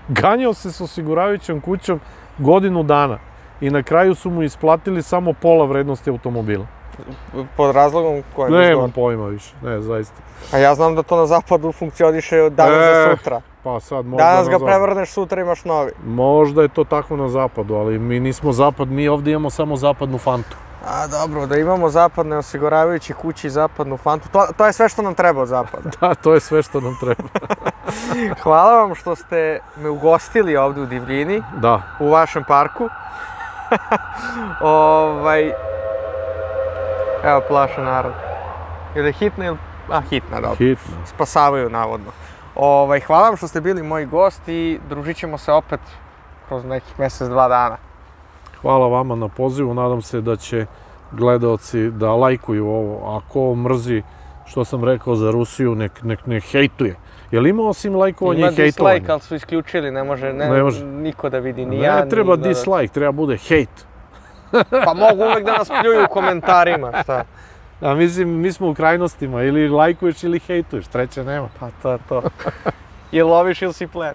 Ganjao se s osiguravajućom kućom godinu dana i na kraju su mu isplatili samo pola vrednosti automobila. Pod razlogom kojim izgleda? Nemam pojma više, ne, zaista. A ja znam da to na zapadu funkcioniše od danas za sutra. Pa sad možda danas ga prevrneš, sutra imaš novi. Možda je to tako na zapadu, ali mi nismo zapad, mi ovdje imamo samo zapadnu fantu. A dobro, da imamo zapadne osiguravajuće kuće i zapadnu fantu, to je sve što nam treba od zapada. Da, to je sve što nam treba. Hvala vam što ste me ugostili ovde u Divljini, Da. u vašem parku. Evo, plaša narod. Ili je hitna ili... hitna, dobro. Hitno. Spasavaju, navodno. Hvala vam što ste bili moj gost i družit ćemo se opet kroz nekih mjesec, 2 dana. Hvala vama na pozivu, nadam se da će gledaoci da lajkuju ovo. Ako mrzi, što sam rekao za Rusiju, nek hejtuje. Je li ima osim lajkovanja i hejtovanja? Ima dislike, ali su isključili, ne može niko da vidi, ni ja. Ne treba dislike, treba bude hejt. Pa mogu uvek da nas pljuju u komentarima, šta? A mislim, mi smo u krajnostima, ili lajkuješ ili hejtuješ, treće nema. Pa to je to. Ili loviš ili si plen.